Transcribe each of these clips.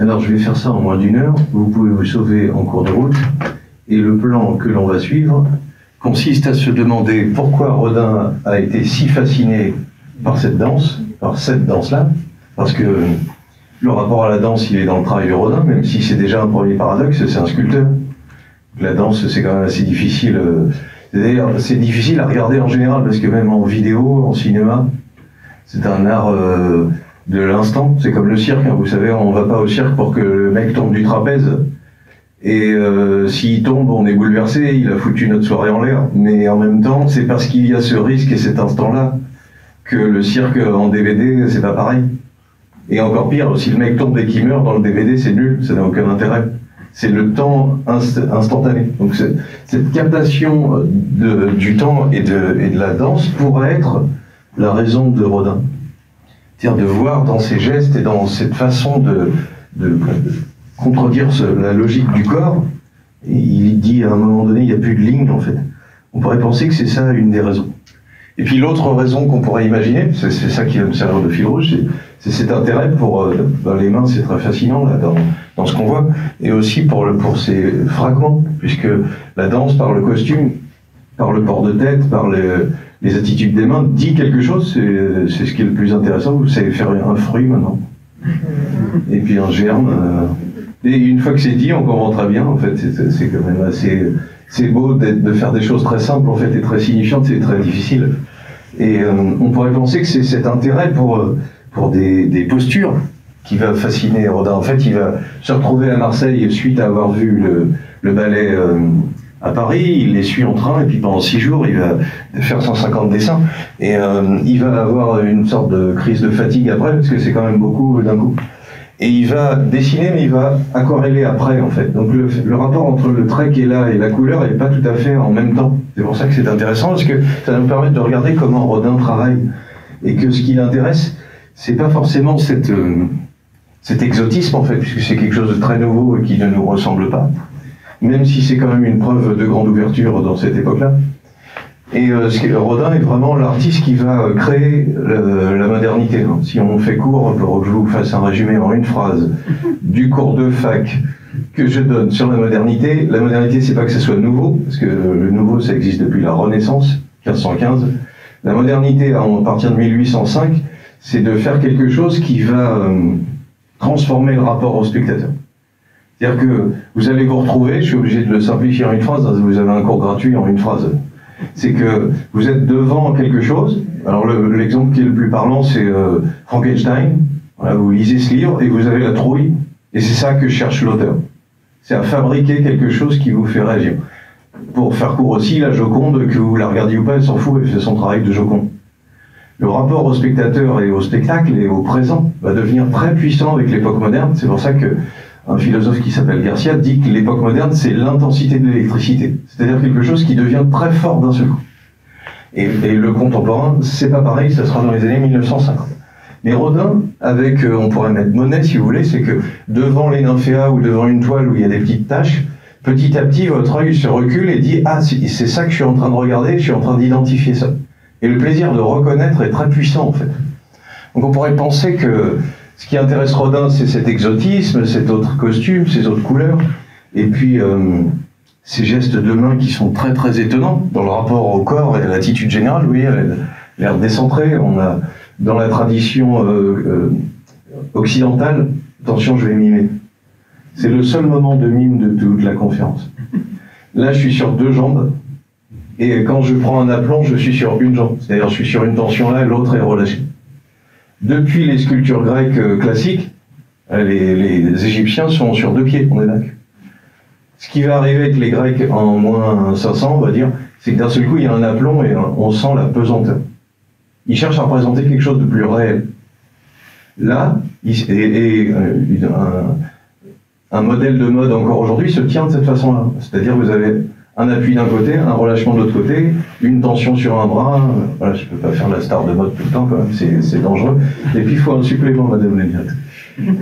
Alors je vais faire ça en moins d'1 heure, vous pouvez vous sauver en cours de route, et le plan que l'on va suivre consiste à se demander pourquoi Rodin a été si fasciné par cette danse-là, parce que le rapport à la danse, il est dans le travail de Rodin, même si c'est déjà un premier paradoxe, c'est un sculpteur. La danse, c'est quand même assez difficile. D'ailleurs, c'est difficile à regarder en général, parce que même en vidéo, en cinéma, c'est un art de l'instant. C'est comme le cirque, hein. Vous savez, on va pas au cirque pour que le mec tombe du trapèze. Et s'il tombe, on est bouleversé, il a foutu notre soirée en l'air. Mais en même temps, c'est parce qu'il y a ce risque et cet instant-là que le cirque en DVD, c'est pas pareil. Et encore pire, si le mec tombe et qu'il meurt dans le DVD, c'est nul, ça n'a aucun intérêt. C'est le temps instantané. Donc cette captation du temps et de la danse pourrait être la raison de Rodin. C'est-à-dire de voir dans ses gestes et dans cette façon de contredire la logique du corps. Et il dit à un moment donné, il n'y a plus de ligne en fait. On pourrait penser que c'est ça une des raisons. Et puis l'autre raison qu'on pourrait imaginer, c'est ça qui va me servir de fil rouge, c'est cet intérêt pour les mains, c'est très fascinant là, dans ce qu'on voit, et aussi pour ces fragments, puisque la danse par le costume, par le port de tête, par les attitudes des mains, dit quelque chose, c'est ce qui est le plus intéressant. Vous savez faire un fruit maintenant, et puis un germe, et une fois que c'est dit, on comprend très bien, en fait, c'est quand même assez... C'est beau de faire des choses très simples, en fait, et très signifiantes, c'est très difficile. Et on pourrait penser que c'est cet intérêt pour des postures qui va fasciner Rodin. En fait, il va se retrouver à Marseille suite à avoir vu le ballet à Paris, il les suit en train, et puis pendant 6 jours, il va faire 150 dessins. Et il va avoir une sorte de crise de fatigue après, parce que c'est quand même beaucoup d'un coup. Et il va dessiner, mais il va aquareller après, en fait. Donc le rapport entre le trait qui est là et la couleur n'est pas tout à fait en même temps. C'est pour ça que c'est intéressant, parce que ça va nous permettre de regarder comment Rodin travaille. Et que ce qui l'intéresse, c'est pas forcément cet exotisme, en fait, puisque c'est quelque chose de très nouveau et qui ne nous ressemble pas. Même si c'est quand même une preuve de grande ouverture dans cette époque-là. Et Rodin est vraiment l'artiste qui va créer la modernité. Si on fait court, pour que je vous fasse un résumé en une phrase, du cours de fac que je donne sur la modernité c'est pas que ce soit nouveau, parce que le nouveau ça existe depuis la Renaissance, 1515. La modernité, à partir de 1805, c'est de faire quelque chose qui va transformer le rapport au spectateur. C'est-à-dire que vous allez vous retrouver, je suis obligé de le simplifier en une phrase, vous avez un cours gratuit en une phrase. C'est que vous êtes devant quelque chose. Alors l'exemple qui est le plus parlant, c'est Frankenstein. Voilà, vous lisez ce livre et vous avez la trouille. Et c'est ça que cherche l'auteur. C'est à fabriquer quelque chose qui vous fait réagir. Pour faire court aussi, la Joconde, que vous la regardiez ou pas, elle s'en fout, elle fait son travail de Joconde. Le rapport au spectateur et au spectacle et au présent va devenir très puissant avec l'époque moderne. C'est pour ça que un philosophe qui s'appelle Garcia dit que l'époque moderne, c'est l'intensité de l'électricité. C'est-à-dire quelque chose qui devient très fort d'un seul coup. Et le contemporain, c'est pas pareil, ça sera dans les années 1950. Mais Rodin, avec, on pourrait mettre Monet si vous voulez, c'est que devant les nymphéas ou devant une toile où il y a des petites taches, petit à petit, votre œil se recule et dit « Ah, c'est ça que je suis en train de regarder, je suis en train d'identifier ça. » Et le plaisir de reconnaître est très puissant, en fait. Donc on pourrait penser que ce qui intéresse Rodin, c'est cet exotisme, cet autre costume, ces autres couleurs, et puis ces gestes de main qui sont très très étonnants dans le rapport au corps et à l'attitude générale. Vous voyez, l'air décentré. On a dans la tradition occidentale, attention, je vais mimer. C'est le seul moment de mime de toute la conférence. Là, je suis sur 2 jambes, et quand je prends un aplomb, je suis sur une jambe. C'est-à-dire, je suis sur une tension là, et l'autre est relâchée. Depuis les sculptures grecques classiques, les Égyptiens sont sur 2 pieds, on est d'accord. Ce qui va arriver avec les Grecs en moins 500, on va dire, c'est que d'un seul coup, il y a un aplomb et on sent la pesanteur. Ils cherchent à représenter quelque chose de plus réel. Là, un modèle de mode encore aujourd'hui se tient de cette façon-là. C'est-à-dire vous avez un appui d'un côté, un relâchement de l'autre côté, une tension sur un bras. Voilà, je ne peux pas faire la star de mode tout le temps, quand même, c'est dangereux. Et puis il faut un supplément, madame la directrice.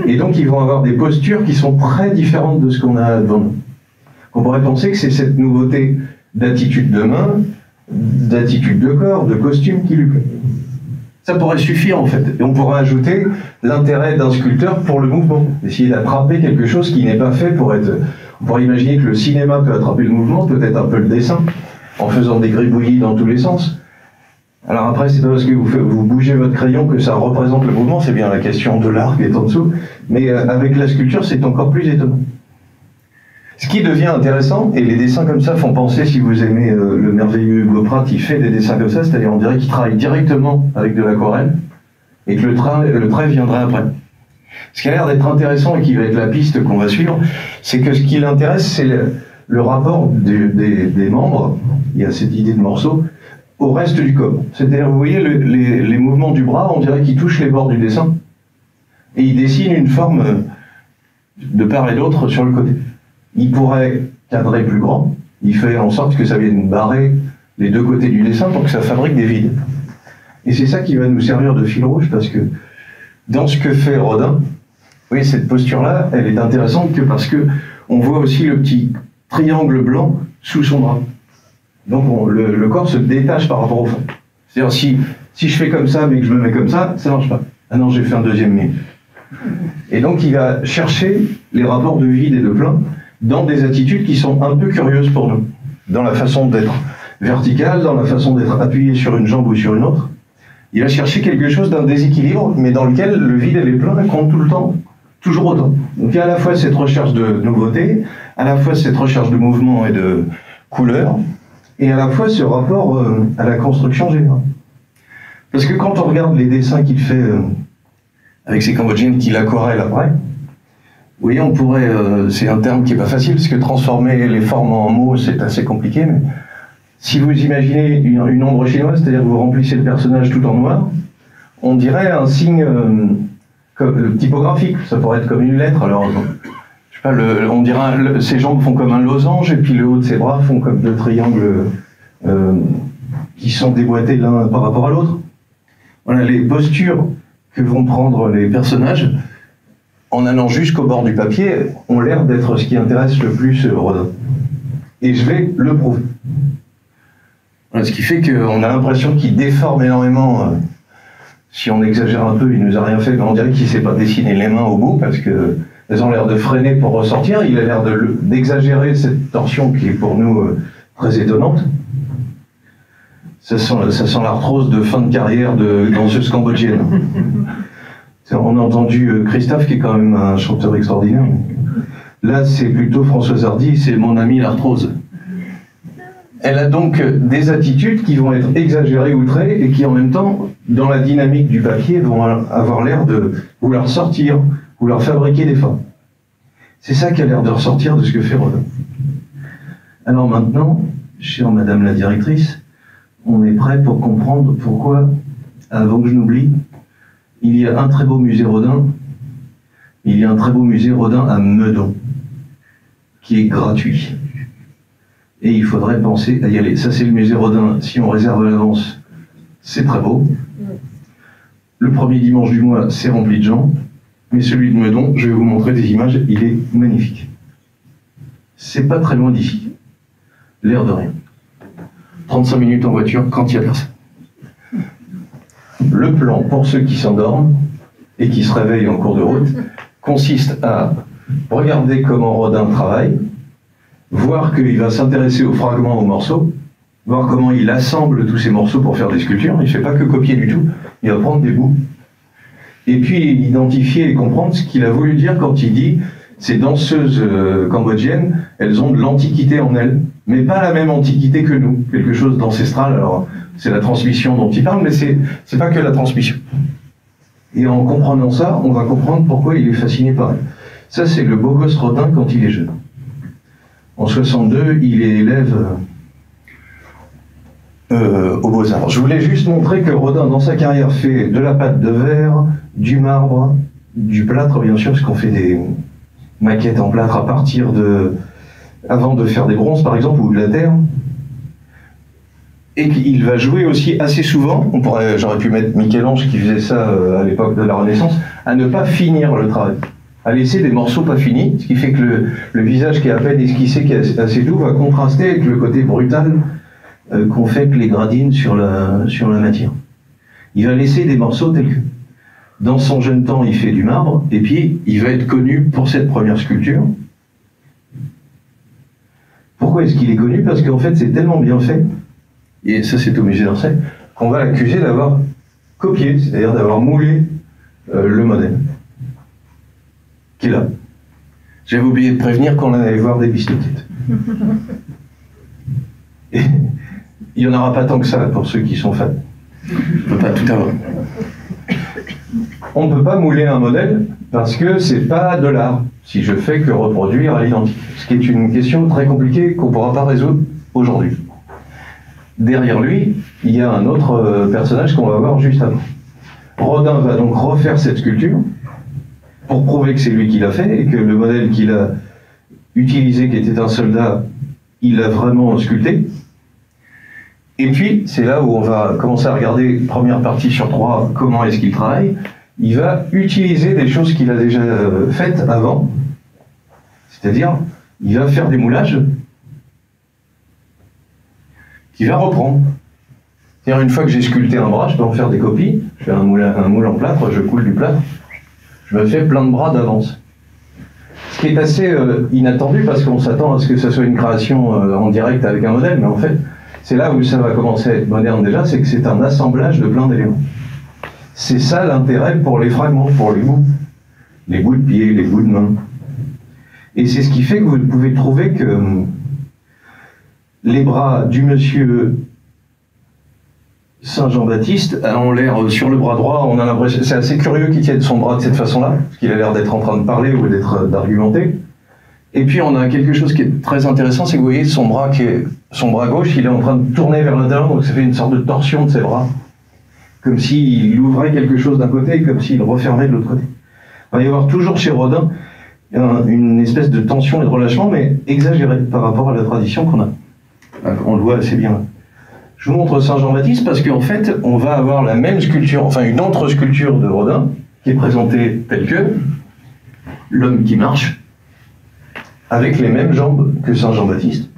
Et donc ils vont avoir des postures qui sont très différentes de ce qu'on a devant nous. On pourrait penser que c'est cette nouveauté d'attitude de main, d'attitude de corps, de costume qui lui plaît. Ça pourrait suffire en fait. Et on pourrait ajouter l'intérêt d'un sculpteur pour le mouvement. Essayer d'attraper quelque chose qui n'est pas fait pour être... On pourrait imaginer que le cinéma peut attraper le mouvement, peut-être un peu le dessin, en faisant des gribouillis dans tous les sens. Alors après, c'est pas parce que vous bougez votre crayon que ça représente le mouvement, c'est bien la question de l'art qui est en dessous, mais avec la sculpture, c'est encore plus étonnant. Ce qui devient intéressant, et les dessins comme ça font penser, si vous aimez le merveilleux Hugo Pratt, il fait des dessins comme ça, c'est-à-dire on dirait qu'il travaille directement avec de l'aquarelle, et que le trait viendrait après. Ce qui a l'air d'être intéressant et qui va être la piste qu'on va suivre, c'est que ce qui l'intéresse, c'est le rapport des membres, il y a cette idée de morceau, au reste du corps. C'est-à-dire, vous voyez, les mouvements du bras, on dirait qu'ils touchent les bords du dessin, et il dessine une forme de part et d'autre sur le côté. Il pourrait cadrer plus grand, il fait en sorte que ça vienne barrer les deux côtés du dessin pour que ça fabrique des vides. Et c'est ça qui va nous servir de fil rouge, parce que dans ce que fait Rodin, vous voyez, cette posture-là, elle est intéressante que parce que on voit aussi le petit triangle blanc sous son bras. Donc le corps se détache par rapport au fond. C'est-à-dire si je fais comme ça mais que je me mets comme ça marche pas. Ah non, j'ai fait un deuxième mille. Et donc il va chercher les rapports de vide et de plein dans des attitudes qui sont un peu curieuses pour nous. Dans la façon d'être verticale, dans la façon d'être appuyé sur une jambe ou sur une autre. Il va chercher quelque chose d'un déséquilibre, mais dans lequel le vide et les pleins comptent tout le temps, toujours autant. Donc il y a à la fois cette recherche de nouveauté, à la fois cette recherche de mouvement et de couleur, et à la fois ce rapport à la construction générale. Parce que quand on regarde les dessins qu'il fait avec ces Cambodgiennes qu'il aquarelle après, vous voyez, on pourrait, c'est un terme qui n'est pas facile, parce que transformer les formes en mots, c'est assez compliqué, mais si vous imaginez une ombre chinoise, c'est-à-dire que vous remplissez le personnage tout en noir, on dirait un signe typographique, ça pourrait être comme une lettre, alors je sais pas, on dirait, ses jambes font comme un losange, et puis le haut de ses bras font comme deux triangles qui sont déboîtés l'un par rapport à l'autre. Voilà, les postures que vont prendre les personnages, en allant jusqu'au bord du papier, ont l'air d'être ce qui intéresse le plus Rodin. Et je vais le prouver. Voilà, ce qui fait qu'on a l'impression qu'il déforme énormément. Si on exagère un peu, il nous a rien fait, mais on dirait qu'il ne sait pas dessiner les mains au bout, parce qu'elles ont l'air de freiner pour ressortir. Il a l'air d'exagérer cette torsion qui est pour nous très étonnante. Ça sent l'arthrose de fin de carrière de danseuse cambodgienne. On a entendu Christophe, qui est quand même un chanteur extraordinaire. Là, c'est plutôt Françoise Hardy, c'est mon ami l'arthrose. Elle a donc des attitudes qui vont être exagérées, outrées, et qui en même temps, dans la dynamique du papier, vont avoir l'air de vouloir sortir, vouloir fabriquer des formes. C'est ça qui a l'air de ressortir de ce que fait Rodin. Alors maintenant, chère Madame la directrice, on est prêt pour comprendre pourquoi, avant que je n'oublie, il y a un très beau musée Rodin, il y a un très beau musée Rodin à Meudon, qui est gratuit. Et il faudrait penser à y aller. Ça, c'est le musée Rodin. Si on réserve à l'avance, c'est très beau. Le premier dimanche du mois, c'est rempli de gens. Mais celui de Meudon, je vais vous montrer des images, il est magnifique. C'est pas très loin d'ici. L'air de rien. 35 minutes en voiture quand il n'y a personne. Le plan, pour ceux qui s'endorment et qui se réveillent en cours de route, consiste à regarder comment Rodin travaille, voir qu'il va s'intéresser aux fragments, aux morceaux, voir comment il assemble tous ces morceaux pour faire des sculptures. Il ne fait pas que copier du tout, il va prendre des bouts. Et puis identifier et comprendre ce qu'il a voulu dire quand il dit ces danseuses cambodgiennes, elles ont de l'antiquité en elles, mais pas la même antiquité que nous, quelque chose d'ancestral. Alors c'est la transmission dont il parle, mais c'est pas que la transmission. Et en comprenant ça, on va comprendre pourquoi il est fasciné par elle. Ça, c'est le beau gosse Rodin quand il est jeune. En 62, il est élève aux Beaux-Arts. Je voulais juste montrer que Rodin, dans sa carrière, fait de la pâte de verre, du marbre, du plâtre, bien sûr, parce qu'on fait des maquettes en plâtre à partir avant de faire des bronzes, par exemple, ou de la terre. Et qu'il va jouer aussi assez souvent, j'aurais pu mettre Michel-Ange qui faisait ça à l'époque de la Renaissance, à ne pas finir le travail, à laisser des morceaux pas finis, ce qui fait que le visage qui est à peine esquissé, qui est assez doux, va contraster avec le côté brutal qu'ont fait les gradines sur la matière. Il va laisser des morceaux tels que, dans son jeune temps, il fait du marbre, et puis il va être connu pour cette première sculpture. Pourquoi est-ce qu'il est connu? Parce qu'en fait, c'est tellement bien fait, et ça c'est au musée d'Orsay, qu'on va l'accuser d'avoir copié, c'est-à-dire d'avoir moulé le modèle qui est là. J'avais oublié de prévenir qu'on allait voir des bistoquettes. Et il n'y en aura pas tant que ça pour ceux qui sont fans. Je ne peux pas tout avoir. On ne peut pas mouler un modèle parce que c'est pas de l'art, si je fais que reproduire à l'identique. Ce qui est une question très compliquée qu'on ne pourra pas résoudre aujourd'hui. Derrière lui, il y a un autre personnage qu'on va voir juste avant. Rodin va donc refaire cette sculpture pour prouver que c'est lui qui l'a fait et que le modèle qu'il a utilisé, qui était un soldat, il l'a vraiment sculpté. Et puis, c'est là où on va commencer à regarder, première partie sur 3, comment est-ce qu'il travaille. Il va utiliser des choses qu'il a déjà faites avant, c'est-à-dire, il va faire des moulages qu'il va reprendre. C'est-à-dire, une fois que j'ai sculpté un bras, je peux en faire des copies, je fais un moule en plâtre, je coule du plâtre, je me fais plein de bras d'avance. Ce qui est assez inattendu, parce qu'on s'attend à ce que ce soit une création en direct avec un modèle, mais en fait, c'est là où ça va commencer à être moderne déjà, c'est que c'est un assemblage de plein d'éléments. C'est ça l'intérêt pour les fragments, pour les bouts de pied, les bouts de main. Et c'est ce qui fait que vous pouvez trouver que les bras du monsieur Saint Jean-Baptiste ont l'air, sur le bras droit, on a l'impression, c'est assez curieux qu'il tienne son bras de cette façon-là, parce qu'il a l'air d'être en train de parler ou d'argumenter. Et puis on a quelque chose qui est très intéressant, c'est que vous voyez son bras gauche, il est en train de tourner vers l'intérieur, donc ça fait une sorte de torsion de ses bras. Comme s'il ouvrait quelque chose d'un côté et comme s'il refermait de l'autre côté. Il va y avoir toujours chez Rodin une espèce de tension et de relâchement, mais exagérée par rapport à la tradition qu'on a. On le voit assez bien. Je vous montre Saint Jean-Baptiste parce qu'en fait, on va avoir la même sculpture, enfin une autre sculpture de Rodin, qui est présentée telle que l'homme qui marche, avec les mêmes jambes que Saint Jean-Baptiste.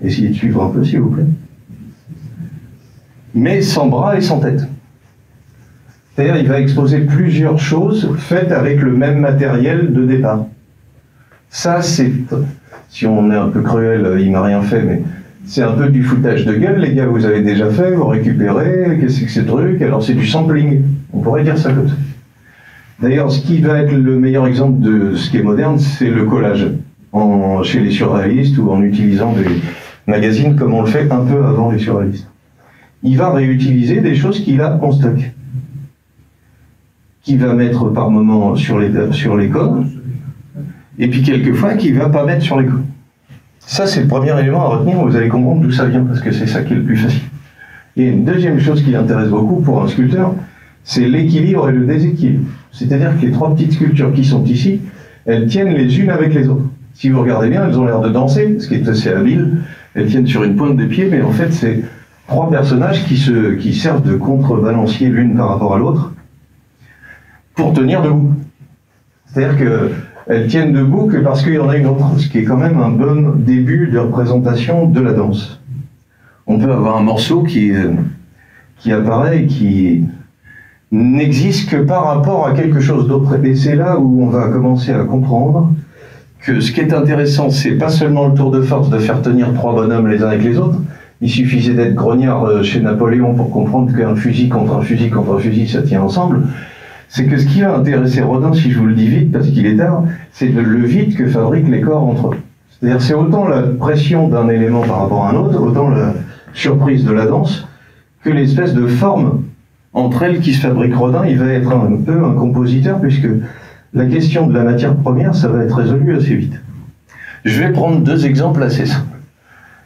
Essayez de suivre un peu, s'il vous plaît. Mais sans bras et sans tête. C'est-à-dire, il va exposer plusieurs choses faites avec le même matériel de départ. Ça, c'est... Si on est un peu cruel, il m'a rien fait, mais c'est un peu du foutage de gueule. Les gars, vous avez déjà fait, vous récupérez, qu'est-ce que c'est ce truc? Alors, c'est du sampling. On pourrait dire ça comme ça. D'ailleurs, ce qui va être le meilleur exemple de ce qui est moderne, c'est le collage. Chez les surréalistes ou en utilisant des magazines comme on le fait un peu avant les surréalistes. Il va réutiliser des choses qu'il a en stock, qu'il va mettre par moment sur les cônes, et puis quelquefois qu'il ne va pas mettre sur les cônes. Ça, c'est le premier élément à retenir, vous allez comprendre d'où ça vient, parce que c'est ça qui est le plus facile. Et une deuxième chose qui intéresse beaucoup pour un sculpteur, c'est l'équilibre et le déséquilibre. C'est-à-dire que les 3 petites sculptures qui sont ici, elles tiennent les unes avec les autres. Si vous regardez bien, elles ont l'air de danser, ce qui est assez habile. Elles tiennent sur une pointe des pieds, mais en fait, c'est 3 personnages qui servent de contrebalancier l'une par rapport à l'autre pour tenir debout. C'est-à-dire qu'elles tiennent debout que parce qu'il y en a une autre, ce qui est quand même un bon début de représentation de la danse. On peut avoir un morceau qui apparaît et qui n'existe que par rapport à quelque chose d'autre. Et c'est là où on va commencer à comprendre que ce qui est intéressant, c'est pas seulement le tour de force de faire tenir 3 bonhommes les uns avec les autres. Il suffisait d'être grognard chez Napoléon pour comprendre qu'un fusil contre un fusil contre un fusil, ça tient ensemble. C'est que ce qui va intéresser Rodin, si je vous le dis vite, parce qu'il est tard, c'est le vide que fabriquent les corps entre eux. C'est-à-dire, c'est autant la pression d'un élément par rapport à un autre, autant la surprise de la danse, que l'espèce de forme entre elles qui se fabrique. Rodin, il va être un peu un compositeur, puisque la question de la matière première, ça va être résolu assez vite. Je vais prendre 2 exemples assez simples.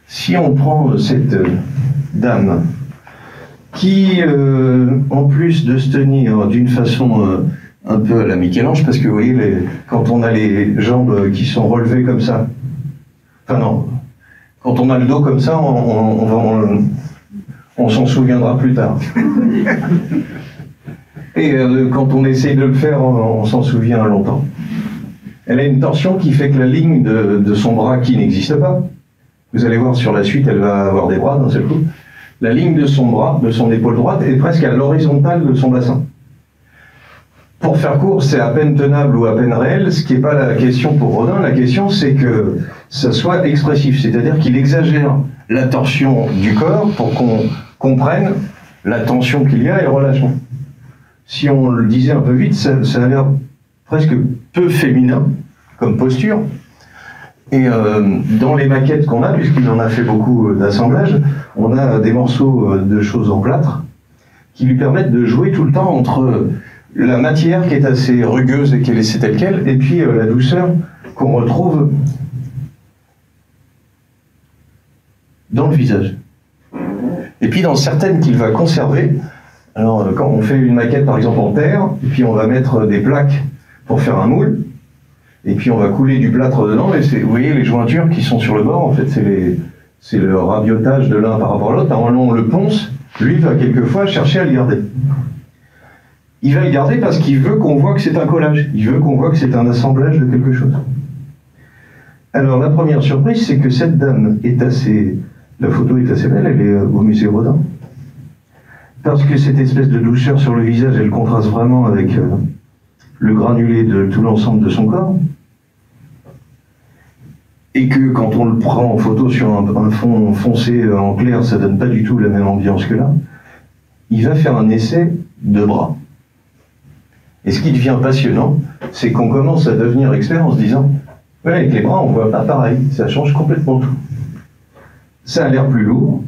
Si on prend cette dame qui, en plus de se tenir d'une façon un peu à la Michel-Ange, parce que vous voyez, quand on a les jambes qui sont relevées comme ça, enfin non, quand on a le dos comme ça, on s'en souviendra plus tard. Et quand on essaye de le faire, on s'en souvient longtemps. Elle a une torsion qui fait que la ligne de son bras qui n'existe pas, vous allez voir sur la suite, elle va avoir des bras d'un seul coup, la ligne de son bras, de son épaule droite, est presque à l'horizontale de son bassin. Pour faire court, c'est à peine tenable ou à peine réel, ce qui n'est pas la question pour Rodin. La question, c'est que ça soit expressif, c'est-à-dire qu'il exagère la torsion du corps pour qu'on comprenne la tension qu'il y a et le relâchement. Si on le disait un peu vite, ça a l'air presque peu féminin comme posture. Et dans les maquettes qu'on a, puisqu'il en a fait beaucoup d'assemblage, on a des morceaux de choses en plâtre qui lui permettent de jouer tout le temps entre la matière qui est assez rugueuse et qui est laissée telle qu'elle, et puis la douceur qu'on retrouve dans le visage. Et puis dans certaines qu'il va conserver, alors quand on fait une maquette par exemple en terre, et puis on va mettre des plaques pour faire un moule, et puis on va couler du plâtre dedans, et vous voyez les jointures qui sont sur le bord, en fait c'est le rabiotage de l'un par rapport à l'autre. Normalement on le ponce, lui va quelquefois chercher à le garder. Il va le garder parce qu'il veut qu'on voit que c'est un collage, il veut qu'on voit que c'est un assemblage de quelque chose. Alors la première surprise, c'est que cette dame est assez... La photo est assez belle, elle est au musée Rodin. Parce que cette espèce de douceur sur le visage, elle contraste vraiment avec le granulé de tout l'ensemble de son corps. Et que quand on le prend en photo sur un fond foncé en clair, ça donne pas du tout la même ambiance que là. Il va faire un essai de bras. Et ce qui devient passionnant, c'est qu'on commence à devenir expert en se disant « Ouais, avec les bras, on voit pas pareil, ça change complètement tout. » Ça a l'air plus lourd,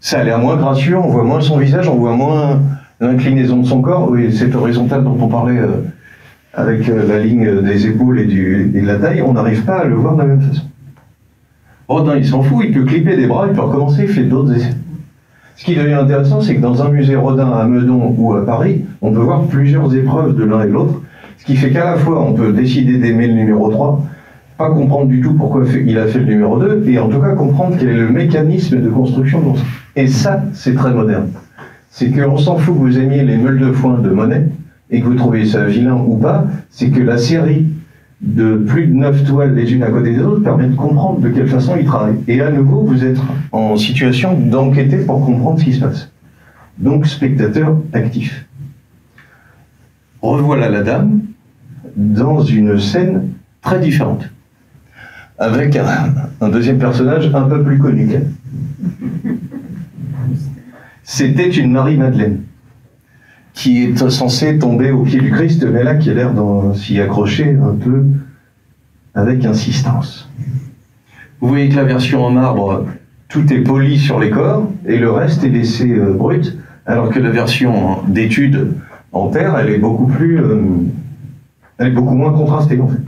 ça a l'air moins gracieux, on voit moins son visage, on voit moins l'inclinaison de son corps. Oui, cette horizontale dont on parlait avec la ligne des épaules et de la taille, on n'arrive pas à le voir de la même façon. Rodin, il s'en fout, il peut clipper des bras, il peut recommencer, il fait d'autres essais. Ce qui devient intéressant, c'est que dans un musée Rodin à Meudon ou à Paris, on peut voir plusieurs épreuves de l'un et de l'autre, ce qui fait qu'à la fois on peut décider d'aimer le numéro 3, pas comprendre du tout pourquoi il a fait le numéro 2, et en tout cas comprendre quel est le mécanisme de construction de l'ensemble. Et ça, c'est très moderne. C'est qu'on s'en fout que vous aimiez les meules de foin de Monet, et que vous trouvez ça vilain ou pas, c'est que la série de plus de 9 toiles les unes à côté des autres permet de comprendre de quelle façon il travaille. Et à nouveau, vous êtes en situation d'enquêter pour comprendre ce qui se passe. Donc, spectateur actif. Revoilà la dame dans une scène très différente, avec un deuxième personnage un peu plus connu qu'elle. C'était une Marie-Madeleine, qui est censée tomber au pied du Christ, mais là qui a l'air s'y accrocher un peu avec insistance. Vous voyez que la version en marbre, tout est poli sur les corps, et le reste est laissé brut, alors que la version d'étude en terre, elle est beaucoup moins contrastée en fait.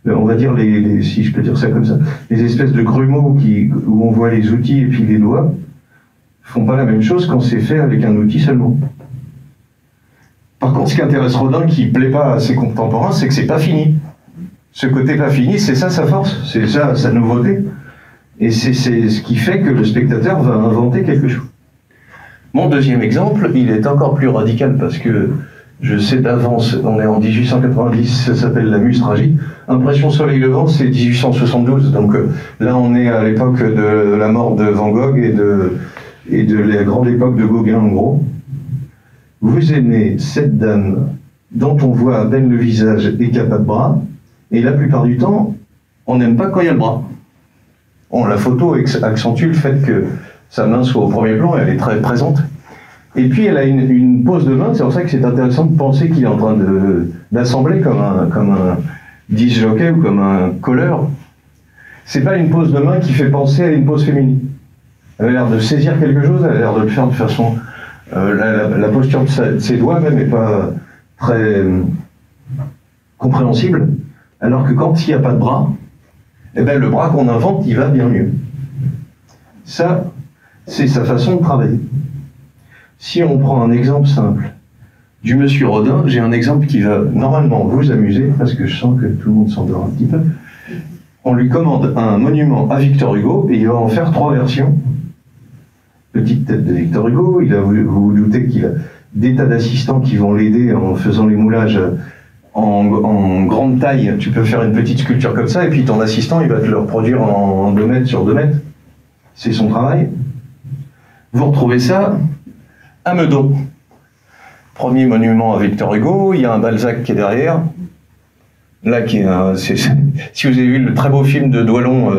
On va dire, si je peux dire ça comme ça, les espèces de grumeaux où on voit les outils et puis les doigts, font pas la même chose quand c'est fait avec un outil seulement. Par contre, ce qui intéresse Rodin, qui plaît pas à ses contemporains, c'est que c'est pas fini. Ce côté pas fini, c'est ça sa force, c'est ça sa nouveauté. Et c'est ce qui fait que le spectateur va inventer quelque chose. Mon deuxième exemple, il est encore plus radical parce que je sais d'avance, on est en 1890, ça s'appelle la Muse tragique. Impression Soleil Levant, c'est 1872, donc là on est à l'époque de la mort de Van Gogh et de la grande époque de Gauguin en gros. Vous aimez cette dame dont on voit à peine le visage et qui n'a pas de bras, et la plupart du temps, on n'aime pas quand il y a le bras. La photo accentue le fait que sa main soit au premier plan, elle est très présente. Et puis elle a une pose de main, c'est pour ça que c'est intéressant de penser qu'il est en train d'assembler comme un disc-jockey ou comme un colleur. C'est pas une pose de main qui fait penser à une pose féminine. Elle a l'air de saisir quelque chose, elle a l'air de le faire de façon... la posture de ses doigts même n'est pas très compréhensible, alors que quand il n'y a pas de bras, eh ben, le bras qu'on invente, il va bien mieux. Ça, c'est sa façon de travailler. Si on prend un exemple simple du monsieur Rodin, j'ai un exemple qui va normalement vous amuser, parce que je sens que tout le monde s'endort un petit peu. On lui commande un monument à Victor Hugo, et il va en faire 3 versions. Petite tête de Victor Hugo, vous vous doutez qu'il a des tas d'assistants qui vont l'aider en faisant les moulages en grande taille. Tu peux faire une petite sculpture comme ça, et puis ton assistant, il va te le reproduire en 2 mètres sur 2 mètres. C'est son travail. Vous retrouvez ça à Meudon. Premier monument à Victor Hugo, il y a un Balzac qui est derrière. Là, si vous avez vu le très beau film de Doillon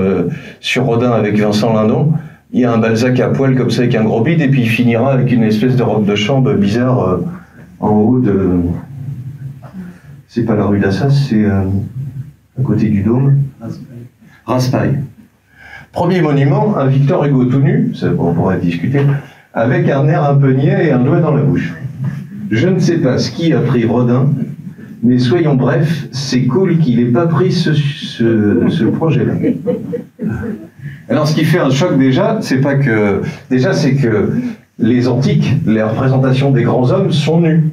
sur Rodin avec Vincent Lindon, il y a un Balzac à poil comme ça avec un gros bide, et puis il finira avec une espèce de robe de chambre bizarre en haut de... C'est pas la rue d'Assas, c'est à côté du Dôme. Raspail. Premier monument, un Victor Hugo tout nu, on pourrait discuter, avec un air un peu niais et un doigt dans la bouche. Je ne sais pas ce qui a pris Rodin, mais soyons brefs, c'est cool qu'il n'ait pas pris ce projet-là. Alors ce qui fait un choc déjà, c'est pas que... Déjà c'est que les antiques, les représentations des grands hommes sont nus.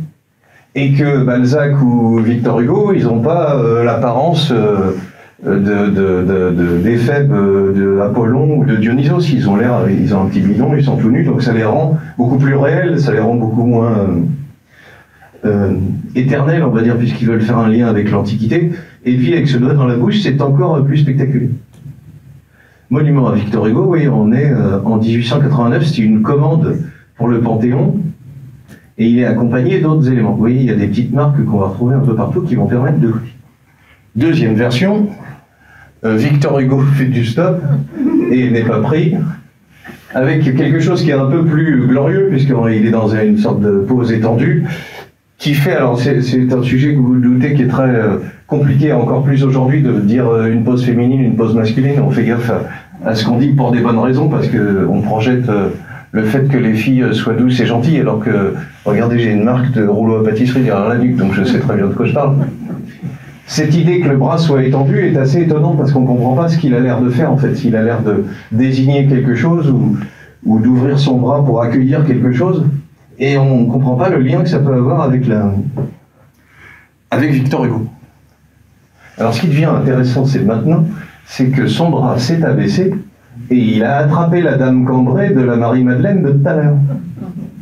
Et que Balzac ou Victor Hugo, ils n'ont pas l'apparence d'Éphèbe, d'Apollon ou de Dionysos. Ils ont un petit bidon, ils sont tout nus, donc ça les rend beaucoup plus réels, ça les rend beaucoup moins éternels, on va dire, puisqu'ils veulent faire un lien avec l'Antiquité. Et puis avec ce doigt dans la bouche, c'est encore plus spectaculaire. Monument à Victor Hugo, oui, on est en 1889, c'est une commande pour le Panthéon, et il est accompagné d'autres éléments. Vous voyez, il y a des petites marques qu'on va retrouver un peu partout qui vont permettre de... Deuxième version, Victor Hugo fait du stop et n'est pas pris, avec quelque chose qui est un peu plus glorieux, puisqu'il est dans une sorte de pose étendue, qui fait, alors c'est un sujet que vous doutez qui est très compliqué, encore plus aujourd'hui, de dire une pose féminine, une pose masculine. On fait gaffe à ce qu'on dit pour des bonnes raisons, parce qu'on projette le fait que les filles soient douces et gentilles, alors que, regardez, j'ai une marque de rouleau à pâtisserie derrière la nuque, donc je sais très bien de quoi je parle. Cette idée que le bras soit étendu est assez étonnante, parce qu'on ne comprend pas ce qu'il a l'air de faire, en fait. S'il a l'air de désigner quelque chose, ou d'ouvrir son bras pour accueillir quelque chose, et on ne comprend pas le lien que ça peut avoir avec Victor Hugo. Alors ce qui devient intéressant, c'est maintenant, c'est que son bras s'est abaissé, et il a attrapé la dame cambrée de la Marie-Madeleine de tout à l'heure,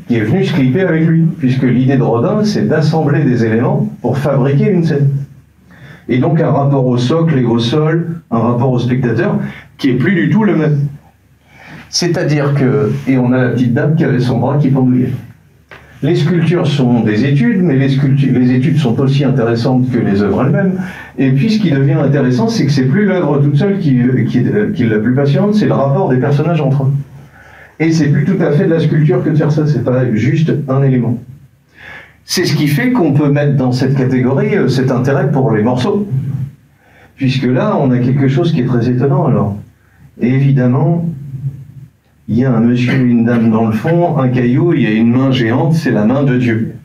qui est venue se clipper avec lui, puisque l'idée de Rodin, c'est d'assembler des éléments pour fabriquer une scène. Et donc un rapport au socle et au sol, un rapport au spectateur, qui est plus du tout le même. C'est-à-dire que, et on a la petite dame qui avait son bras qui pendouillait. Les sculptures sont des études, mais les études sont aussi intéressantes que les œuvres elles-mêmes. Et puis ce qui devient intéressant, c'est que c'est plus l'œuvre toute seule qui est la plus passionnante, c'est le rapport des personnages entre eux. Et c'est plus tout à fait de la sculpture que de faire ça, c'est pas juste un élément. C'est ce qui fait qu'on peut mettre dans cette catégorie cet intérêt pour les morceaux. Puisque là, on a quelque chose qui est très étonnant alors. Et évidemment, il y a un monsieur et une dame dans le fond, un caillou, il y a une main géante, c'est la main de Dieu.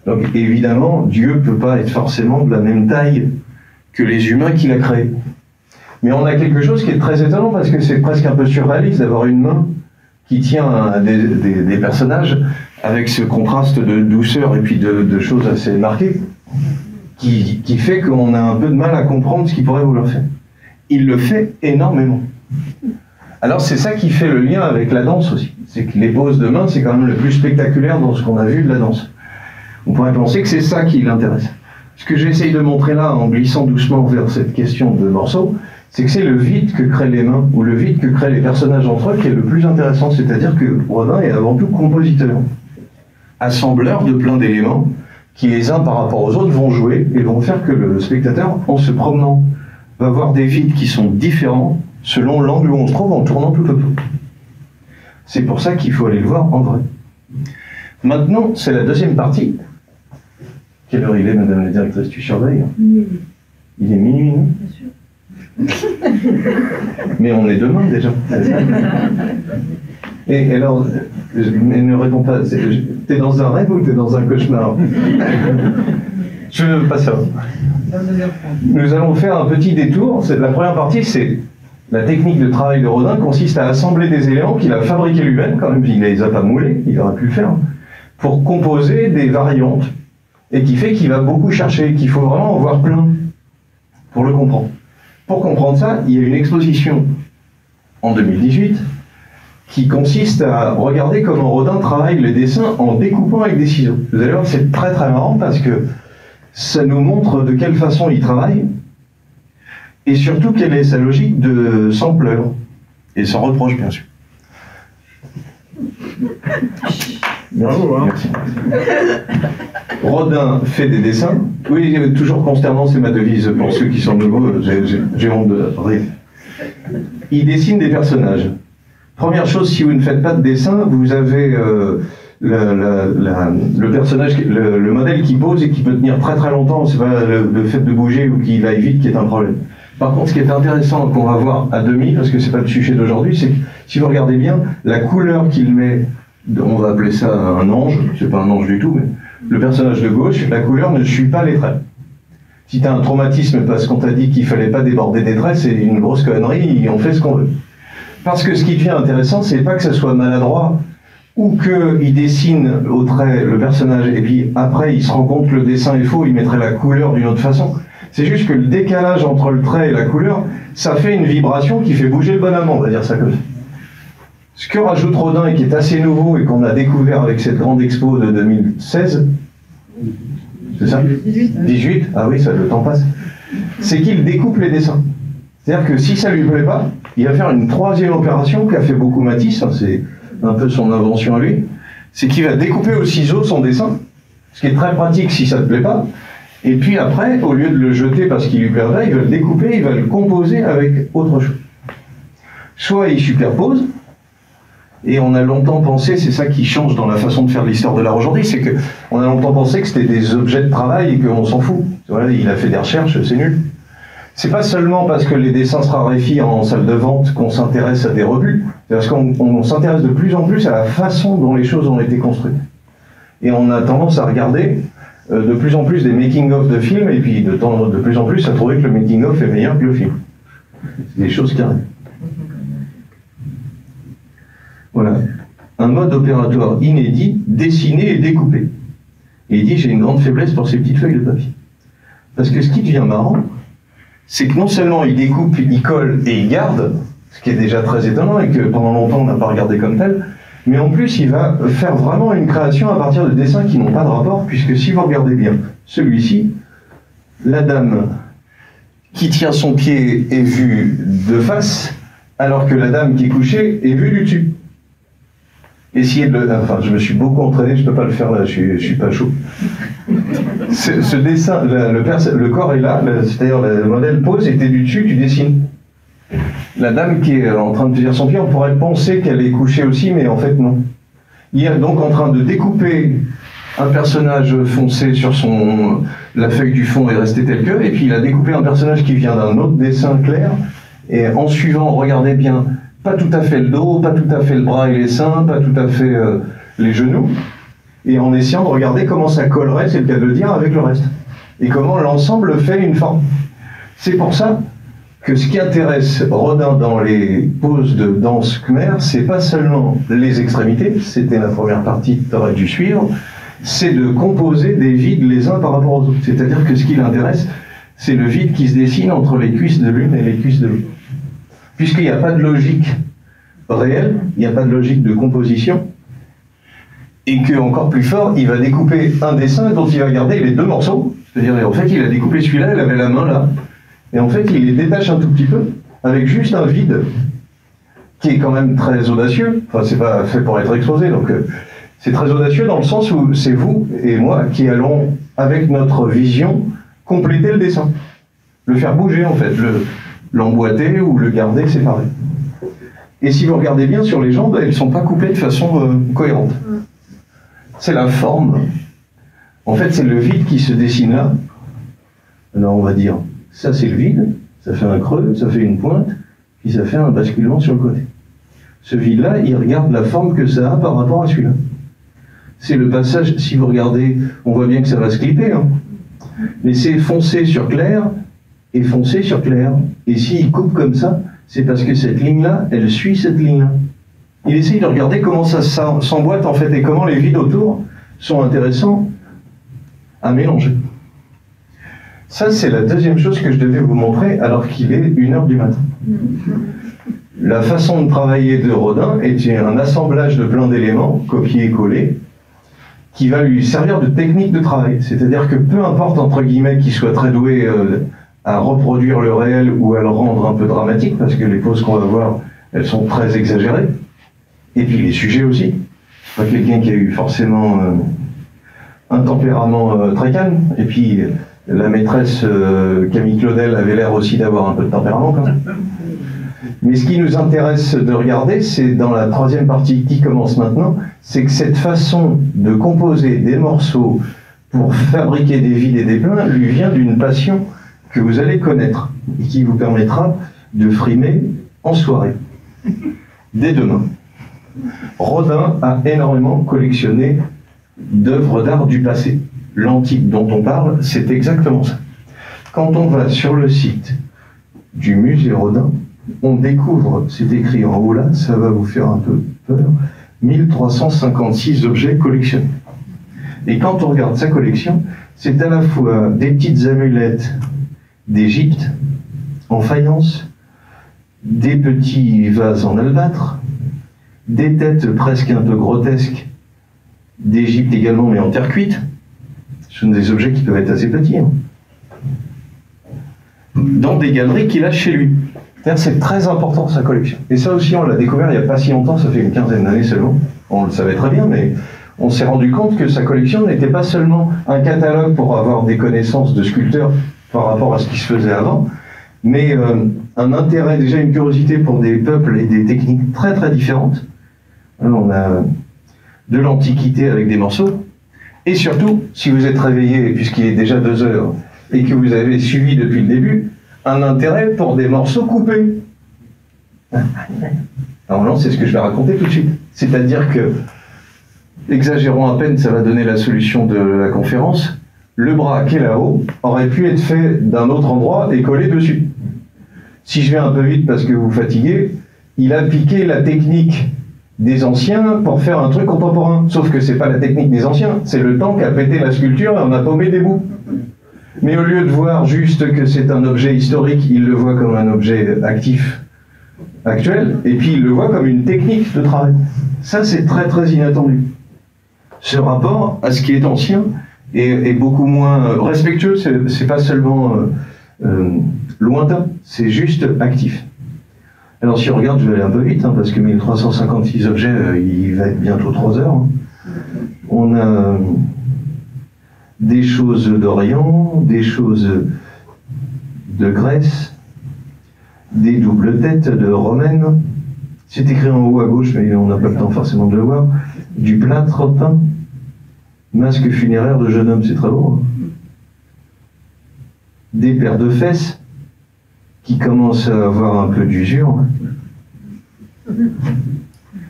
Donc évidemment, Dieu ne peut pas être forcément de la même taille que les humains qu'il a créés. Mais on a quelque chose qui est très étonnant, parce que c'est presque un peu surréaliste d'avoir une main qui tient des personnages, avec ce contraste de douceur et puis de choses assez marquées, qui fait qu'on a un peu de mal à comprendre ce qu'il pourrait vouloir faire. Il le fait énormément. Alors c'est ça qui fait le lien avec la danse aussi. C'est que les poses de main, c'est quand même le plus spectaculaire dans ce qu'on a vu de la danse. On pourrait penser que c'est ça qui l'intéresse. Ce que j'essaye de montrer là, en glissant doucement vers cette question de morceaux, c'est que c'est le vide que créent les mains, ou le vide que créent les personnages entre eux, qui est le plus intéressant. C'est-à-dire que Rodin est avant tout compositeur, assembleur de plein d'éléments, qui les uns par rapport aux autres vont jouer, et vont faire que le spectateur, en se promenant, va voir des vides qui sont différents, selon l'angle où on se trouve, en tournant tout autour. C'est pour ça qu'il faut aller le voir en vrai. Maintenant, c'est la deuxième partie. Quelle heure il est, madame la directrice, tu surveilles? Il est minuit, non? Bien sûr. Mais on est demain déjà. Et alors, elle ne répond pas. T'es dans un rêve ou t'es dans un cauchemar? Je ne veux pas savoir. Nous allons faire un petit détour. La première partie, c'est la technique de travail de Rodin consiste à assembler des éléments qu'il a fabriqués lui-même, quand même, il ne les a pas moulés, il aurait pu le faire, pour composer des variantes, et qui fait qu'il va beaucoup chercher, qu'il faut vraiment en voir plein pour le comprendre. Pour comprendre ça, il y a une exposition en 2018 qui consiste à regarder comment Rodin travaille les dessins en découpant avec des ciseaux. Vous allez voir, c'est très très marrant parce que ça nous montre de quelle façon il travaille et surtout quelle est sa logique de sans pleurs et sans reproche, bien sûr. Merci, Bravo, hein. merci. Rodin fait des dessins. Oui, toujours consternant, c'est ma devise pour ceux qui sont nouveaux, j'ai honte de rire. Il dessine des personnages. Première chose, si vous ne faites pas de dessin, vous avez le personnage, le modèle qui pose et qui peut tenir très très longtemps. C'est pas le fait de bouger ou qu'il aille vite qui est un problème. Par contre, ce qui est intéressant qu'on va voir à demi, parce que c'est pas le sujet d'aujourd'hui, c'est que si vous regardez bien, la couleur qu'il met, on va appeler ça un ange, c'est pas un ange du tout, mais le personnage de gauche, la couleur ne suit pas les traits. Si tu as un traumatisme parce qu'on t'a dit qu'il fallait pas déborder des traits, c'est une grosse connerie, on fait ce qu'on veut. Parce que ce qui devient intéressant, c'est pas que ça soit maladroit, ou qu'il dessine au trait le personnage, et puis après il se rend compte que le dessin est faux, il mettrait la couleur d'une autre façon. C'est juste que le décalage entre le trait et la couleur, ça fait une vibration qui fait bouger le bonhomme, on va dire ça comme ça. Ce que rajoute Rodin, et qui est assez nouveau, et qu'on a découvert avec cette grande expo de 2016, c'est ça ? 18. Ah oui, ça, le temps passe. C'est qu'il découpe les dessins. C'est-à-dire que si ça lui plaît pas, il va faire une troisième opération qu'a fait beaucoup Matisse, hein, c'est un peu son invention à lui, c'est qu'il va découper au ciseau son dessin, ce qui est très pratique si ça ne te plaît pas, et puis après, au lieu de le jeter parce qu'il lui plairait, il va le découper, il va le composer avec autre chose. Soit il superpose, et on a longtemps pensé, c'est ça qui change dans la façon de faire l'histoire de l'art aujourd'hui, c'est qu'on a longtemps pensé que c'était des objets de travail et qu'on s'en fout. Voilà, il a fait des recherches, c'est nul. C'est pas seulement parce que les dessins se raréfient en salle de vente qu'on s'intéresse à des rebuts, c'est parce qu'on s'intéresse de plus en plus à la façon dont les choses ont été construites. Et on a tendance à regarder de plus en plus des making-of de films, et puis de plus en plus à trouver que le making-of est meilleur que le film. C'est des choses qui arrivent. Voilà. Un mode opératoire inédit, dessiné et découpé. Et il dit, j'ai une grande faiblesse pour ces petites feuilles de papier. Parce que ce qui devient marrant, c'est que non seulement il découpe, il colle et il garde, ce qui est déjà très étonnant et que pendant longtemps on n'a pas regardé comme tel, mais en plus il va faire vraiment une création à partir de dessins qui n'ont pas de rapport, puisque si vous regardez bien celui-ci, la dame qui tient son pied est vue de face, alors que la dame qui est couchée est vue du dessus. Essayez de le... Enfin, je me suis beaucoup entraîné, je ne peux pas le faire là, je suis pas chaud. Ce dessin, le corps est là, c'est-à-dire le modèle pose, et t'es du dessus, tu dessines. La dame qui est en train de tenir son pied, on pourrait penser qu'elle est couchée aussi, mais en fait non. Il est donc en train de découper un personnage foncé sur la feuille du fond est restée telle que, et puis il a découpé un personnage qui vient d'un autre dessin clair, et en suivant, regardez bien, pas tout à fait le dos, pas tout à fait le bras et les seins, pas tout à fait les genoux, et en essayant de regarder comment ça collerait, c'est le cas de le dire, avec le reste. Et comment l'ensemble fait une forme. C'est pour ça que ce qui intéresse Rodin dans les poses de danse khmer, c'est pas seulement les extrémités, c'était la première partie que tu aurais dû suivre, c'est de composer des vides les uns par rapport aux autres. C'est-à-dire que ce qui l'intéresse, c'est le vide qui se dessine entre les cuisses de l'une et les cuisses de l'autre. Puisqu'il n'y a pas de logique réelle, il n'y a pas de logique de composition, et que, encore plus fort, il va découper un dessin dont il va garder les deux morceaux. C'est-à-dire, en fait, il a découpé celui-là, il avait la main là. Et en fait, il les détache un tout petit peu, avec juste un vide, qui est quand même très audacieux. Enfin, c'est pas fait pour être exposé, donc c'est très audacieux dans le sens où c'est vous et moi qui allons, avec notre vision, compléter le dessin. Le faire bouger, en fait, l'emboîter ou le garder séparé. Et si vous regardez bien sur les jambes, elles ne sont pas coupées de façon cohérente. C'est la forme. En fait, c'est le vide qui se dessine là. Alors on va dire, ça c'est le vide, ça fait un creux, ça fait une pointe, puis ça fait un basculement sur le côté. Ce vide-là, il regarde la forme que ça a par rapport à celui-là. C'est le passage, si vous regardez, on voit bien que ça va se clipper, hein. Mais c'est foncé sur clair et foncé sur clair. Et s'il coupe comme ça, c'est parce que cette ligne-là, elle suit cette ligne-là. Il essaye de regarder comment ça s'emboîte en fait et comment les vides autour sont intéressants à mélanger. Ça, c'est la deuxième chose que je devais vous montrer alors qu'il est 1h du matin. La façon de travailler de Rodin est un assemblage de plein d'éléments, copiés et collés, qui va lui servir de technique de travail. C'est-à-dire que peu importe, entre guillemets, qu'il soit très doué à reproduire le réel ou à le rendre un peu dramatique, parce que les poses qu'on va voir, elles sont très exagérées, et puis les sujets aussi. pas quelqu'un qui a eu forcément un tempérament très calme. Et puis, la maîtresse Camille Claudel avait l'air aussi d'avoir un peu de tempérament quand même. Mais ce qui nous intéresse de regarder, c'est dans la troisième partie qui commence maintenant, c'est que cette façon de composer des morceaux pour fabriquer des vides et des pleins lui vient d'une passion que vous allez connaître et qui vous permettra de frimer en soirée, dès demain. Rodin a énormément collectionné d'œuvres d'art du passé. L'antique dont on parle, c'est exactement ça. Quand on va sur le site du musée Rodin, on découvre, c'est écrit en haut là, ça va vous faire un peu peur, 1356 objets collectionnés. Et quand on regarde sa collection, c'est à la fois des petites amulettes d'Égypte en faïence, des petits vases en albâtre, des têtes presque un peu grotesques d'Égypte également, mais en terre cuite. Ce sont des objets qui peuvent être assez petits. Hein. Dans des galeries qu'il a chez lui. C'est très important sa collection. Et ça aussi, on l'a découvert il n'y a pas si longtemps, ça fait une quinzaine d'années seulement. On le savait très bien, mais on s'est rendu compte que sa collection n'était pas seulement un catalogue pour avoir des connaissances de sculpteurs par rapport à ce qui se faisait avant, mais un intérêt, déjà une curiosité pour des peuples et des techniques très très différentes. Alors, on a de l'Antiquité avec des morceaux, et surtout, si vous êtes réveillé, puisqu'il est déjà 2 heures, et que vous avez suivi depuis le début, un intérêt pour des morceaux coupés. Alors non, c'est ce que je vais raconter tout de suite. C'est-à-dire que, exagérons à peine, ça va donner la solution de la conférence, le bras qui est là-haut aurait pu être fait d'un autre endroit et collé dessus. Si je vais un peu vite parce que vous fatiguez, il a piqué la technique des anciens pour faire un truc contemporain. Sauf que c'est pas la technique des anciens, c'est le temps qu'a pété la sculpture et on a paumé des bouts. Mais au lieu de voir juste que c'est un objet historique, il le voit comme un objet actif, actuel, et puis il le voit comme une technique de travail. Ça, c'est très très inattendu. Ce rapport à ce qui est ancien est beaucoup moins respectueux, c'est pas seulement lointain, c'est juste actif. Alors si on regarde, je vais aller un peu vite, hein, parce que 1356 objets, il va être bientôt 3 heures. Hein. On a des choses d'Orient, des choses de Grèce, des doubles têtes de romaines. C'est écrit en haut à gauche, mais on n'a pas le temps forcément de le voir. Du plâtre peint, masque funéraire de jeune homme, c'est très beau. Hein. Des paires de fesses qui commencent à avoir un peu d'usure.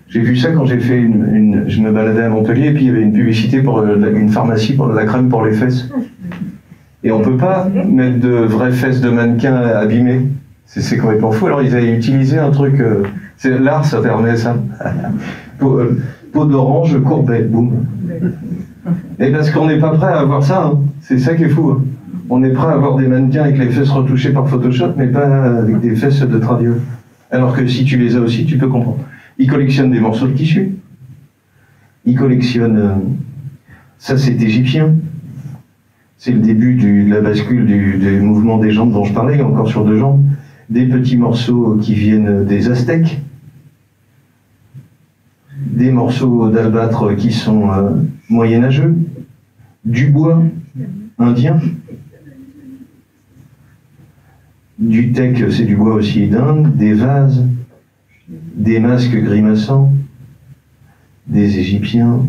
J'ai vu ça quand j'ai fait je me baladais à Montpellier et puis il y avait une publicité pour une pharmacie pour de la crème pour les fesses. Et on peut pas mettre de vraies fesses de mannequin abîmées. C'est complètement fou. Alors ils avaient utilisé un truc. L'art, ça permet ça. Peau d'orange courbée, boum. Et parce qu'on n'est pas prêt à avoir ça. Hein. C'est ça qui est fou. Hein. On est prêt à avoir des mannequins avec les fesses retouchées par Photoshop, mais pas avec des fesses de traviole. Alors que si tu les as aussi, tu peux comprendre. Ils collectionnent des morceaux de tissu. Ils collectionnent... ça, c'est égyptien. C'est le début de la bascule du mouvement des jambes dont je parlais, encore sur 2 jambes. Des petits morceaux qui viennent des Aztèques. Des morceaux d'albâtre qui sont moyenâgeux. Du bois indien. Du teck, c'est du bois aussi d'Inde. Des vases. Des masques grimaçants, des Égyptiens,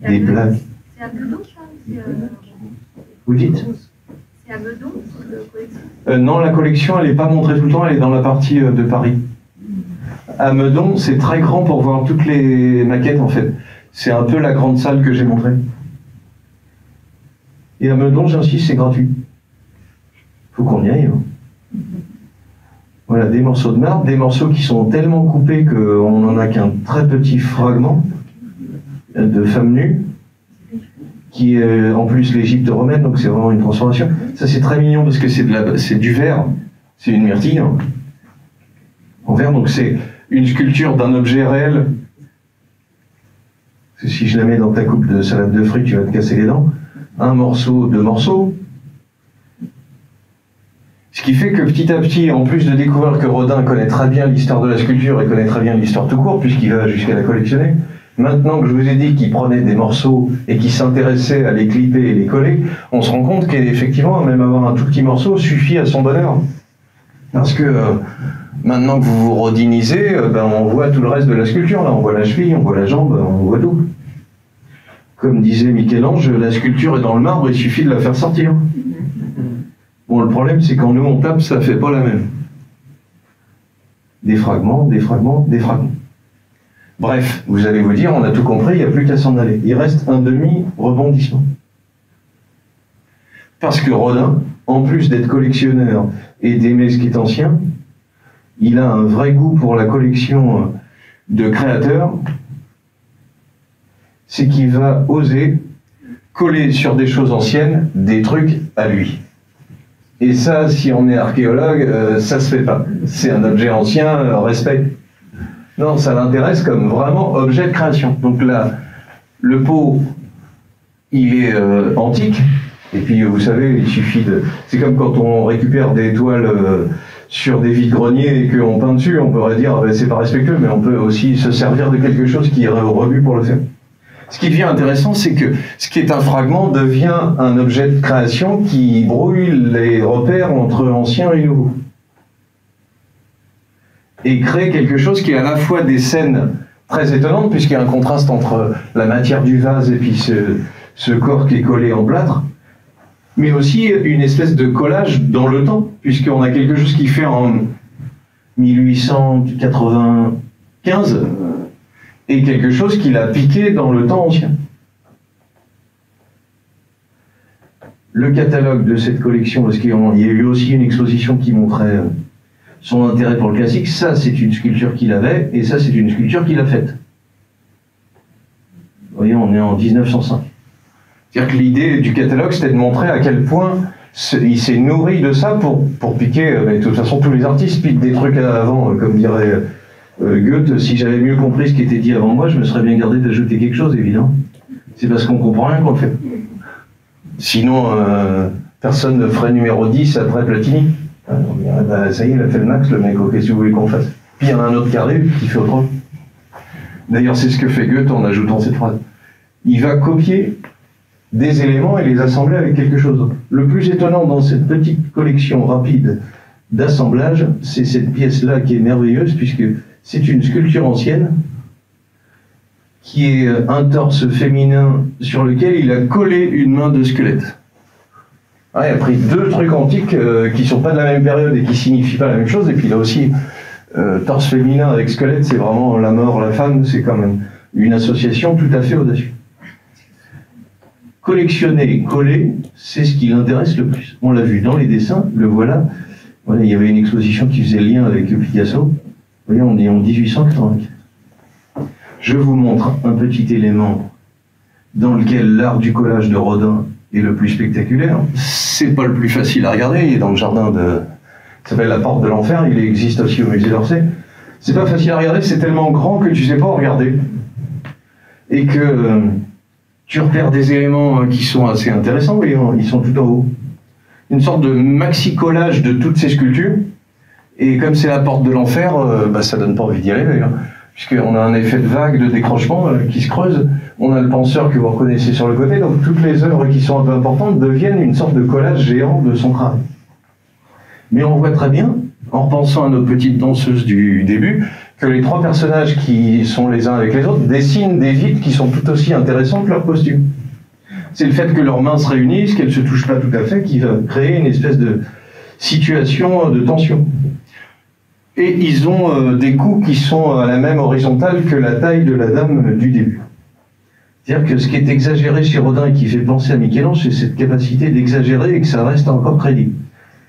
des plaques. C'est à Meudon, ça? Vous dites? C'est à Meudon, la collection? Non, la collection, elle n'est pas montrée tout le temps, elle est dans la partie de Paris. À Meudon, c'est très grand pour voir toutes les maquettes, en fait. C'est un peu la grande salle que j'ai montrée. Et à Meudon, j'insiste, c'est gratuit. Faut qu'on y aille. Hein. Voilà, des morceaux de marbre, des morceaux qui sont tellement coupés qu'on n'en a qu'un très petit fragment de femmes nues, qui est en plus l'Égypte romaine, donc c'est vraiment une transformation. Ça c'est très mignon parce que c'est du verre, c'est une myrtille hein, en verre, donc c'est une sculpture d'un objet réel. Parce que si je la mets dans ta coupe de salade de fruits, tu vas te casser les dents. Un morceau, 2 morceaux. Ce qui fait que petit à petit, en plus de découvrir que Rodin connaît très bien l'histoire de la sculpture et connaît très bien l'histoire tout court, puisqu'il va jusqu'à la collectionner, Maintenant que je vous ai dit qu'il prenait des morceaux et qu'il s'intéressait à les clipper et les coller, on se rend compte qu'effectivement, même avoir un tout petit morceau suffit à son bonheur. Parce que maintenant que vous vous rodinisez, on voit tout le reste de la sculpture. Là, on voit la cheville, on voit la jambe, on voit tout. Comme disait Michel-Ange, la sculpture est dans le marbre, il suffit de la faire sortir. Bon, le problème, c'est quand nous on tape, ça fait pas la même. Des fragments, des fragments, des fragments. Bref, vous allez vous dire, on a tout compris, il n'y a plus qu'à s'en aller. Il reste un demi-rebondissement. Parce que Rodin, en plus d'être collectionneur et d'aimer ce qui est ancien, il a un vrai goût pour la collection de créateurs. C'est qu'il va oser coller sur des choses anciennes des trucs à lui. Et ça, si on est archéologue, ça se fait pas. C'est un objet ancien, respect. Non, ça l'intéresse comme vraiment objet de création. Donc là, le pot, il est antique. Et puis, vous savez, il suffit de... C'est comme quand on récupère des toiles sur des vides-greniers et qu'on peint dessus, on pourrait dire, c'est pas respectueux, mais on peut aussi se servir de quelque chose qui irait au rebut pour le faire. Ce qui devient intéressant, c'est que ce qui est un fragment devient un objet de création qui brouille les repères entre ancien et nouveau. Et crée quelque chose qui est à la fois des scènes très étonnantes, puisqu'il y a un contraste entre la matière du vase et puis ce corps qui est collé en plâtre, mais aussi une espèce de collage dans le temps, puisqu'on a quelque chose qui fait en 1895, et quelque chose qu'il a piqué dans le temps ancien. Le catalogue de cette collection, parce qu'il y a eu aussi une exposition qui montrait son intérêt pour le classique, ça c'est une sculpture qu'il avait, et ça c'est une sculpture qu'il a faite. Vous voyez, on est en 1905. C'est-à-dire que l'idée du catalogue, c'était de montrer à quel point il s'est nourri de ça pour piquer, mais de toute façon tous les artistes piquent des trucs avant, comme dirait... Goethe, si j'avais mieux compris ce qui était dit avant moi, je me serais bien gardé d'ajouter quelque chose, évidemment. C'est parce qu'on comprend rien qu'on le fait. Sinon, personne ne ferait numéro 10 après Platini. On dirait, ça y est, il a fait le max, le mec, qu'est-ce que vous voulez qu'on fasse? Puis il y en a un autre qui arrive, qui fait autre chose. D'ailleurs, c'est ce que fait Goethe en ajoutant cette phrase. Il va copier des éléments et les assembler avec quelque chose d'autre. Le plus étonnant dans cette petite collection rapide d'assemblage, c'est cette pièce-là qui est merveilleuse, puisque c'est une sculpture ancienne qui est un torse féminin sur lequel il a collé une main de squelette. Il a pris deux trucs antiques qui ne sont pas de la même période et qui ne signifient pas la même chose, et puis là aussi, torse féminin avec squelette, c'est vraiment la mort, la femme, c'est quand même une association tout à fait audacieuse. Collectionner, coller, c'est ce qui l'intéresse le plus. On l'a vu dans les dessins, le voilà. Voilà, il y avait une exposition qui faisait le lien avec Picasso. Vous voyez, on est en 1884. Je vous montre un petit élément dans lequel l'art du collage de Rodin est le plus spectaculaire. C'est pas le plus facile à regarder. Il est dans le jardin de... Ça s'appelle la Porte de l'Enfer. Il existe aussi au musée d'Orsay. C'est pas facile à regarder, c'est tellement grand que tu sais pas où regarder. Et que tu repères des éléments qui sont assez intéressants. Vous voyez, ils sont tout en haut. Une sorte de maxi-collage de toutes ces sculptures. Et comme c'est la Porte de l'Enfer, ça donne pas envie d'y aller d'ailleurs. Puisqu'on a un effet de vague, de décrochement qui se creuse. On a le penseur que vous reconnaissez sur le côté. Donc toutes les œuvres qui sont un peu importantes deviennent une sorte de collage géant de son travail. Mais on voit très bien, en repensant à nos petites danseuses du début, que les trois personnages qui sont les uns avec les autres dessinent des vides qui sont tout aussi intéressants que leurs costumes. C'est le fait que leurs mains se réunissent, qu'elles ne se touchent pas tout à fait, qui va créer une espèce de situation de tension. Et ils ont des coups qui sont à la même horizontale que la taille de la dame du début. C'est-à-dire que ce qui est exagéré chez Rodin et qui fait penser à Michel-Ange, c'est cette capacité d'exagérer et que ça reste encore crédible.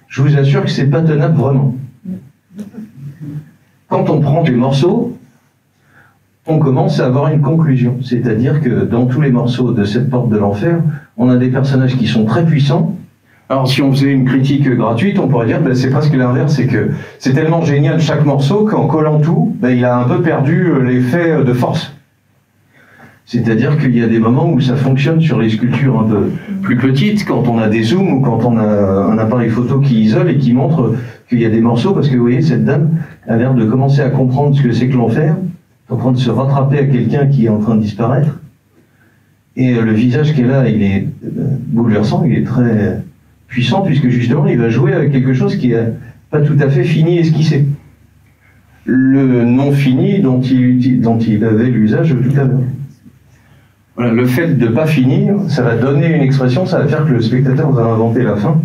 Je vous assure que c'est pas tenable vraiment. Quand on prend des morceaux, on commence à avoir une conclusion. C'est-à-dire que dans tous les morceaux de cette Porte de l'Enfer, on a des personnages qui sont très puissants. Alors si on faisait une critique gratuite, on pourrait dire c'est presque l'inverse, c'est que c'est tellement génial chaque morceau qu'en collant tout, il a un peu perdu l'effet de force. C'est-à-dire qu'il y a des moments où ça fonctionne sur les sculptures un peu plus petites, quand on a des zooms ou quand on a un appareil photo qui isole et qui montre qu'il y a des morceaux, parce que vous voyez, cette dame a l'air de commencer à comprendre ce que c'est que l'enfer, en train de se rattraper à quelqu'un qui est en train de disparaître. Et le visage qu'elle a, il est bouleversant, il est très puissant, puisque justement, il va jouer avec quelque chose qui n'est pas tout à fait fini et esquissé. Le non fini dont il avait l'usage tout à l'heure. Voilà, le fait de ne pas finir, ça va donner une expression, ça va faire que le spectateur va inventer la fin,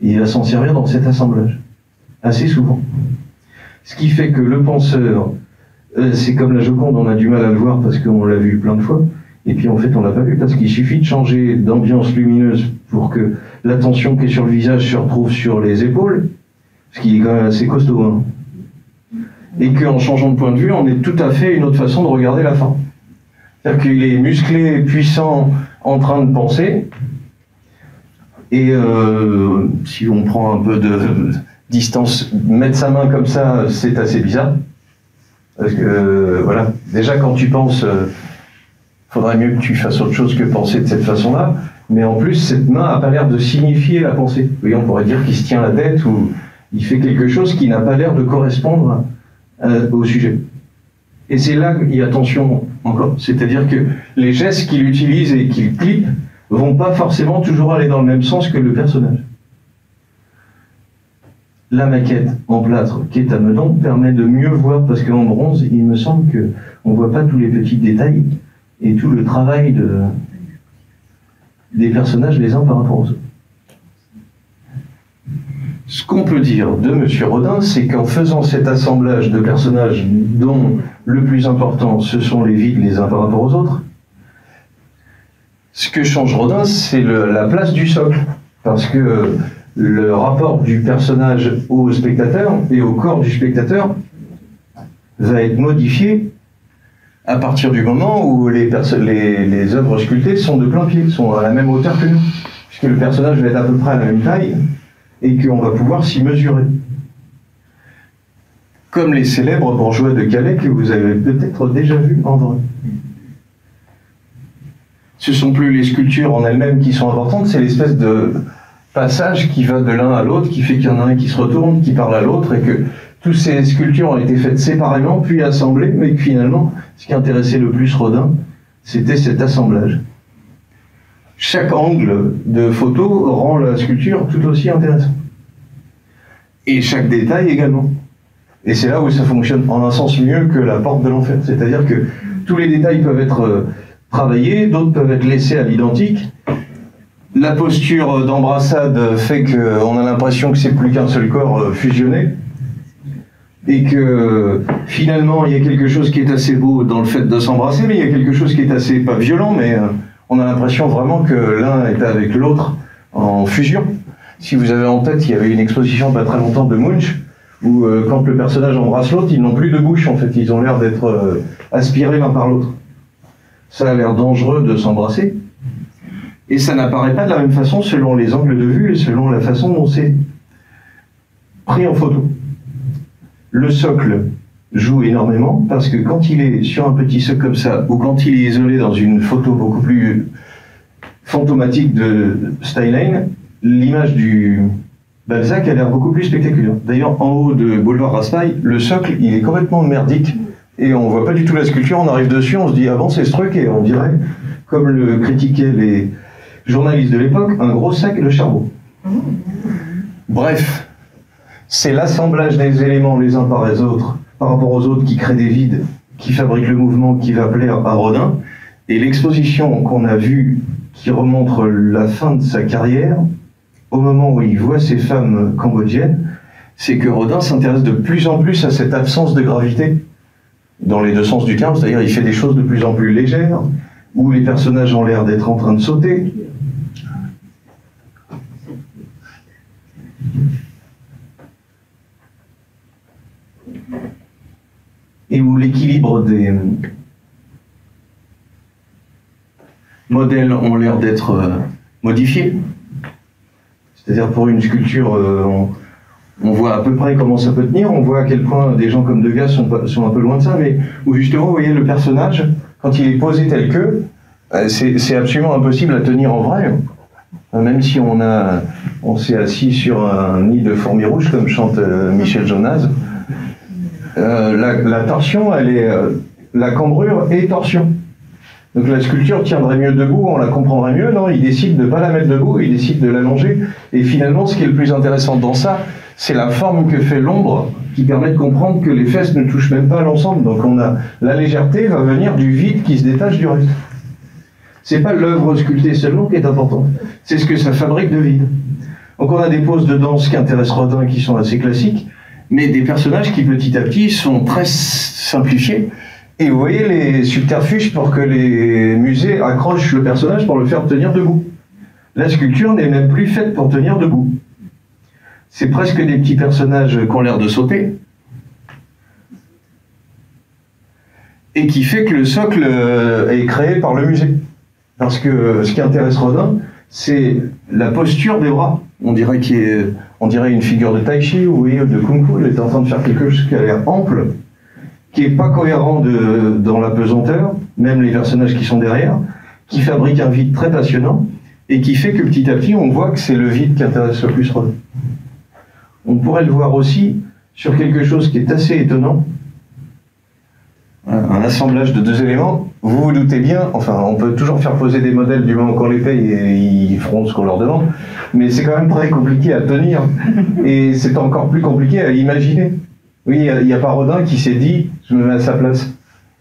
et il va s'en servir dans cet assemblage, assez souvent. Ce qui fait que le penseur, c'est comme la Joconde, on a du mal à le voir parce qu'on l'a vu plein de fois, et puis en fait on l'a pas vu parce qu'il suffit de changer d'ambiance lumineuse pour que l'attention qui est sur le visage se retrouve sur les épaules, ce qui est quand même assez costaud, hein. Et qu'en changeant de point de vue, on est tout à fait une autre façon de regarder la fin. C'est-à-dire qu'il est musclé, puissant, en train de penser, et si on prend un peu de distance, mettre sa main comme ça, c'est assez bizarre. Parce que, voilà, déjà quand tu penses, faudrait mieux que tu fasses autre chose que penser de cette façon-là, mais en plus, cette main n'a pas l'air de signifier la pensée. Vous voyez, on pourrait dire qu'il se tient la tête, ou il fait quelque chose qui n'a pas l'air de correspondre au sujet. Et c'est là qu'il y a attention encore, c'est-à-dire que les gestes qu'il utilise et qu'il clip vont pas forcément toujours aller dans le même sens que le personnage. La maquette en plâtre qui est à Meudon permet de mieux voir, parce qu'en bronze, il me semble qu'on ne voit pas tous les petits détails et tout le travail des personnages les uns par rapport aux autres. Ce qu'on peut dire de M. Rodin, c'est qu'en faisant cet assemblage de personnages dont le plus important, ce sont les vides les uns par rapport aux autres, ce que change Rodin, c'est la place du socle. Parce que le rapport du personnage au spectateur et au corps du spectateur va être modifié à partir du moment où les œuvres sculptées sont de plein pied, sont à la même hauteur que nous. Puisque le personnage va être à peu près à la même taille, et qu'on va pouvoir s'y mesurer. Comme les célèbres bourgeois de Calais que vous avez peut-être déjà vus en vrai. Ce ne sont plus les sculptures en elles-mêmes qui sont importantes, c'est l'espèce de passage qui va de l'un à l'autre, qui fait qu'il y en a un qui se retourne, qui parle à l'autre, et que toutes ces sculptures ont été faites séparément, puis assemblées, mais que finalement, ce qui intéressait le plus Rodin, c'était cet assemblage. Chaque angle de photo rend la sculpture tout aussi intéressante. Et chaque détail également. Et c'est là où ça fonctionne en un sens mieux que la porte de l'enfer. C'est-à-dire que tous les détails peuvent être travaillés, d'autres peuvent être laissés à l'identique. La posture d'embrassade fait qu'on a l'impression que c'est plus qu'un seul corps fusionné. Et que finalement, il y a quelque chose qui est assez beau dans le fait de s'embrasser, mais il y a quelque chose qui est assez, pas violent, mais on a l'impression vraiment que l'un est avec l'autre en fusion. Si vous avez en tête, il y avait une exposition pas très longtemps de Munch, où quand le personnage embrasse l'autre, ils n'ont plus de bouche en fait, ils ont l'air d'être aspirés l'un par l'autre. Ça a l'air dangereux de s'embrasser, et ça n'apparaît pas de la même façon selon les angles de vue et selon la façon dont c'est pris en photo. Le socle joue énormément, parce que quand il est sur un petit socle comme ça, ou quand il est isolé dans une photo beaucoup plus fantomatique de Steinlein, l'image du Balzac a l'air beaucoup plus spectaculaire. D'ailleurs, en haut de Boulevard Raspail, le socle, il est complètement merdique, et on voit pas du tout la sculpture, on arrive dessus, on se dit, ah bon, c'est ce truc, et on dirait, comme le critiquaient les journalistes de l'époque, un gros sac de charbon. Bref, c'est l'assemblage des éléments les uns par les autres, par rapport aux autres, qui crée des vides, qui fabrique le mouvement qui va plaire à Rodin. Et l'exposition qu'on a vue, qui remontre la fin de sa carrière, au moment où il voit ces femmes cambodgiennes, c'est que Rodin s'intéresse de plus en plus à cette absence de gravité, dans les deux sens du terme, c'est-à-dire il fait des choses de plus en plus légères, où les personnages ont l'air d'être en train de sauter. Et où l'équilibre des modèles ont l'air d'être modifiés. C'est-à-dire pour une sculpture, on voit à peu près comment ça peut tenir, on voit à quel point des gens comme Degas sont un peu loin de ça, mais où justement, vous voyez, le personnage, quand il est posé tel que, c'est absolument impossible à tenir en vrai. Même si on s'est assis sur un nid de fourmis rouges, comme chante Michel Jonas, la torsion, elle est la cambrure et torsion. Donc la sculpture tiendrait mieux debout, on la comprendrait mieux. Non, il décide de ne pas la mettre debout, il décide de l'allonger. Et finalement, ce qui est le plus intéressant dans ça, c'est la forme que fait l'ombre, qui permet de comprendre que les fesses ne touchent même pas l'ensemble. Donc la légèreté va venir du vide qui se détache du reste. C'est pas l'œuvre sculptée seulement qui est importante, c'est ce que ça fabrique de vide. Donc on a des poses de danse qui intéressent Rodin qui sont assez classiques, mais des personnages qui petit à petit sont très simplifiés. Et vous voyez les subterfuges pour que les musées accrochent le personnage pour le faire tenir debout. La sculpture n'est même plus faite pour tenir debout. C'est presque des petits personnages qui ont l'air de sauter. Et qui fait que le socle est créé par le musée. Parce que ce qui intéresse Rodin, c'est la posture des bras. On dirait une figure de tai chi ou de kung fu. Il est en train de faire quelque chose qui a l'air ample, qui n'est pas cohérent dans la pesanteur, même les personnages qui sont derrière, qui fabrique un vide très passionnant, et qui fait que petit à petit, on voit que c'est le vide qui intéresse le plus Rodin. On pourrait le voir aussi sur quelque chose qui est assez étonnant, un assemblage de deux éléments. Vous vous doutez bien, enfin on peut toujours faire poser des modèles du moment qu'on les paye et ils feront ce qu'on leur demande, mais c'est quand même très compliqué à tenir, et c'est encore plus compliqué à imaginer. Oui, il n'y a pas Rodin qui s'est dit, je me mets à sa place.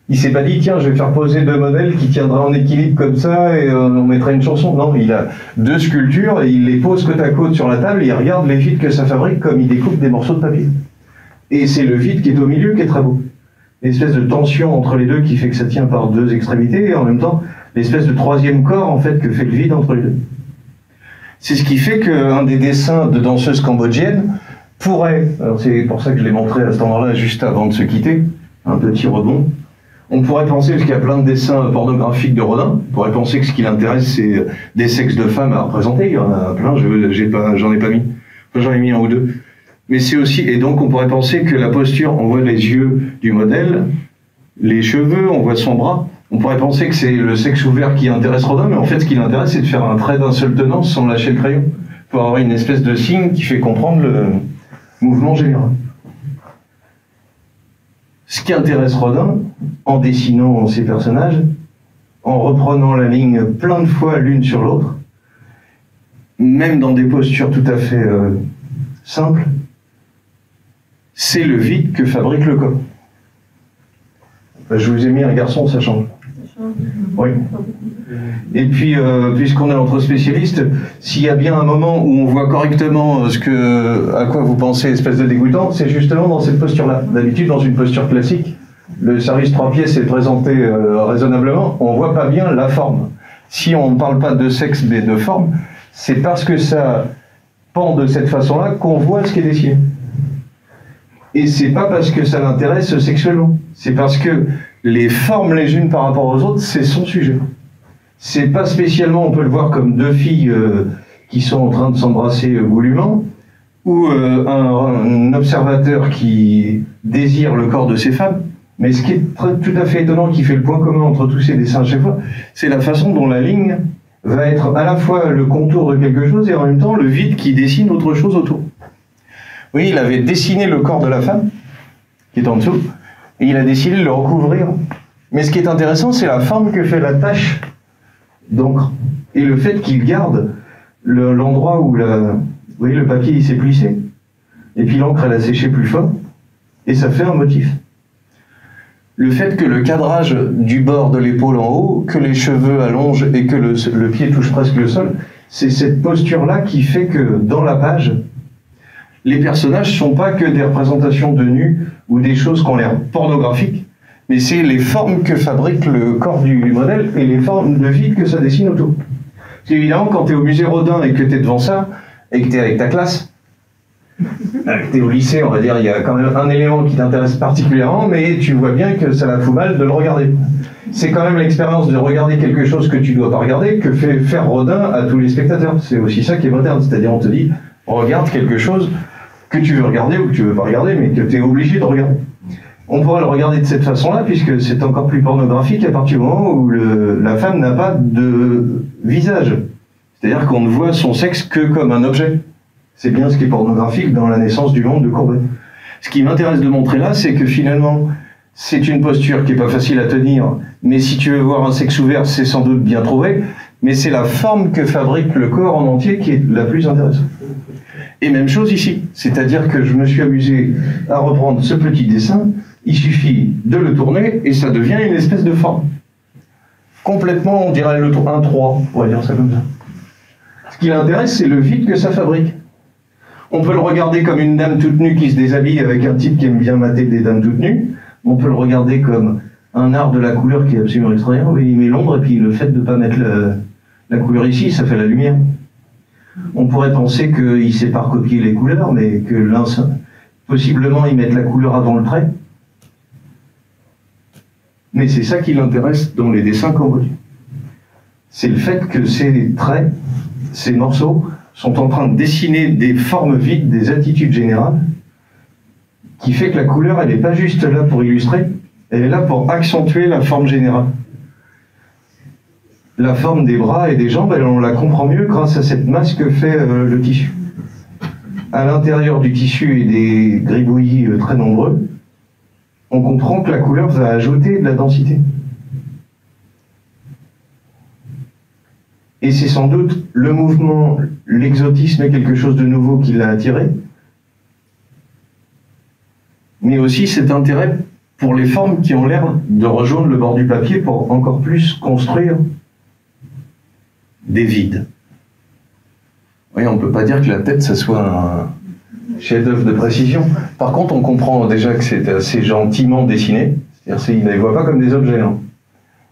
Il s'est pas dit, tiens, je vais faire poser deux modèles qui tiendraient en équilibre comme ça et on mettrait une chanson. Non, il a deux sculptures et il les pose côte à côte sur la table et il regarde les vides que ça fabrique comme il découpe des morceaux de papier. Et c'est le vide qui est au milieu qui est très beau. L'espèce de tension entre les deux qui fait que ça tient par deux extrémités et en même temps, l'espèce de troisième corps en fait que fait le vide entre les deux. C'est ce qui fait qu'un des dessins de danseuses cambodgiennes pourrait, alors c'est pour ça que je l'ai montré à cet endroit-là juste avant de se quitter, un petit rebond. On pourrait penser, parce qu'il y a plein de dessins pornographiques de Rodin, on pourrait penser que ce qui l'intéresse, c'est des sexes de femmes à représenter. Il y en a plein, j'en ai pas mis. Enfin, j'en ai mis un ou deux. Mais c'est aussi, et donc on pourrait penser que la posture, on voit les yeux du modèle, les cheveux, on voit son bras. On pourrait penser que c'est le sexe ouvert qui intéresse Rodin, mais en fait, ce qui l'intéresse, c'est de faire un trait d'un seul tenant sans lâcher le crayon, pour avoir une espèce de signe qui fait comprendre le mouvement général. Ce qui intéresse Rodin, en dessinant ses personnages, en reprenant la ligne plein de fois l'une sur l'autre, même dans des postures tout à fait simples, c'est le vide que fabrique le corps. Je vous ai mis un garçon, ça change. Oui. Et puis, puisqu'on est entre spécialistes, s'il y a bien un moment où on voit correctement à quoi vous pensez, espèce de dégoûtant, c'est justement dans cette posture-là. D'habitude, dans une posture classique, le service 3 pièces est présenté raisonnablement, on voit pas bien la forme. Si on ne parle pas de sexe mais de forme, c'est parce que ça pend de cette façon-là qu'on voit ce qui est dessiné. Et c'est pas parce que ça l'intéresse sexuellement, c'est parce que les formes les unes par rapport aux autres, c'est son sujet. C'est pas spécialement, on peut le voir comme deux filles qui sont en train de s'embrasser goulûment, ou un observateur qui désire le corps de ces femmes. Mais ce qui est tout à fait étonnant, qui fait le point commun entre tous ces dessins à chaque fois, c'est la façon dont la ligne va être à la fois le contour de quelque chose et en même temps le vide qui dessine autre chose autour. Oui, il avait dessiné le corps de la femme, qui est en dessous, et il a décidé de le recouvrir. Mais ce qui est intéressant, c'est la forme que fait la tache d'encre. Et le fait qu'il garde l'endroit où vous voyez, le papier il s'est plissé, et puis l'encre elle a séché plus fort, et ça fait un motif. Le fait que le cadrage du bord de l'épaule en haut, que les cheveux allongent et que le pied touche presque le sol, c'est cette posture-là qui fait que dans la page, les personnages ne sont pas que des représentations de nus ou des choses qui ont l'air pornographiques, mais c'est les formes que fabrique le corps du modèle et les formes de vide que ça dessine autour. Parce qu'évidemment, quand tu es au musée Rodin et que tu es devant ça, et que tu es avec ta classe, tu es au lycée, on va dire, il y a quand même un élément qui t'intéresse particulièrement, mais tu vois bien que ça la fout mal de le regarder. C'est quand même l'expérience de regarder quelque chose que tu ne dois pas regarder que fait faire Rodin à tous les spectateurs. C'est aussi ça qui est moderne, c'est-à-dire on te dit, regarde quelque chose que tu veux regarder ou que tu veux pas regarder, mais que tu es obligé de regarder. On pourrait le regarder de cette façon-là, puisque c'est encore plus pornographique à partir du moment où la femme n'a pas de visage. C'est-à-dire qu'on ne voit son sexe que comme un objet. C'est bien ce qui est pornographique dans la naissance du monde de Courbet. Ce qui m'intéresse de montrer là, c'est que finalement, c'est une posture qui n'est pas facile à tenir, mais si tu veux voir un sexe ouvert, c'est sans doute bien trouvé, mais c'est la forme que fabrique le corps en entier qui est la plus intéressante. Et même chose ici, c'est-à-dire que je me suis amusé à reprendre ce petit dessin, il suffit de le tourner et ça devient une espèce de forme. Complètement, on dirait un 3, on pourrait dire ça comme ça. Ce qui l'intéresse, c'est le vide que ça fabrique. On peut le regarder comme une dame toute nue qui se déshabille avec un type qui aime bien mater des dames toutes nues. On peut le regarder comme un art de la couleur qui est absolument extraordinaire. Oui, il met l'ombre et puis le fait de ne pas mettre la couleur ici, ça fait la lumière. On pourrait penser qu'il sait pas recopier les couleurs, mais que l'un, possiblement, il met la couleur avant le trait. Mais c'est ça qui l'intéresse dans les dessins cambodgiens. C'est le fait que ces traits, ces morceaux, sont en train de dessiner des formes vides, des attitudes générales, qui fait que la couleur, elle n'est pas juste là pour illustrer, elle est là pour accentuer la forme générale. La forme des bras et des jambes, on la comprend mieux grâce à cette masse que fait le tissu. À l'intérieur du tissu et des gribouillis très nombreux, on comprend que la couleur va ajouter de la densité. Et c'est sans doute le mouvement, l'exotisme est quelque chose de nouveau qui l'a attiré, mais aussi cet intérêt pour les formes qui ont l'air de rejoindre le bord du papier pour encore plus construire des vides. Oui, on ne peut pas dire que la tête, ça soit un chef-d'œuvre de précision. Par contre, on comprend déjà que c'est assez gentiment dessiné. C'est-à-dire qu'il ne les voit pas comme des objets. Non.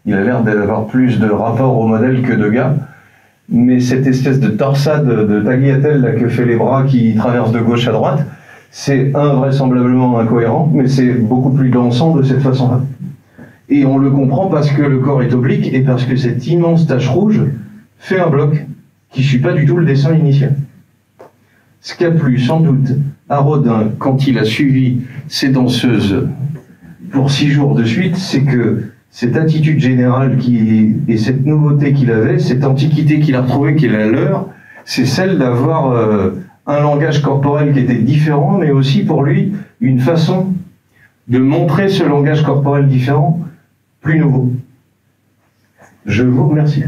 Il a l'air d'avoir plus de rapport au modèle que de gars. Mais cette espèce de torsade de tagliatelle là, que fait les bras qui traversent de gauche à droite, c'est invraisemblablement incohérent, mais c'est beaucoup plus dansant de cette façon-là. Et on le comprend parce que le corps est oblique et parce que cette immense tache rouge fait un bloc qui ne suit pas du tout le dessin initial. Ce qu'a plu sans doute à Rodin quand il a suivi ces danseuses pour 6 jours de suite, c'est que cette attitude générale et cette nouveauté qu'il avait, cette antiquité qu'il a retrouvée, qui est la leur, c'est celle d'avoir un langage corporel qui était différent, mais aussi pour lui une façon de montrer ce langage corporel différent plus nouveau. Je vous remercie.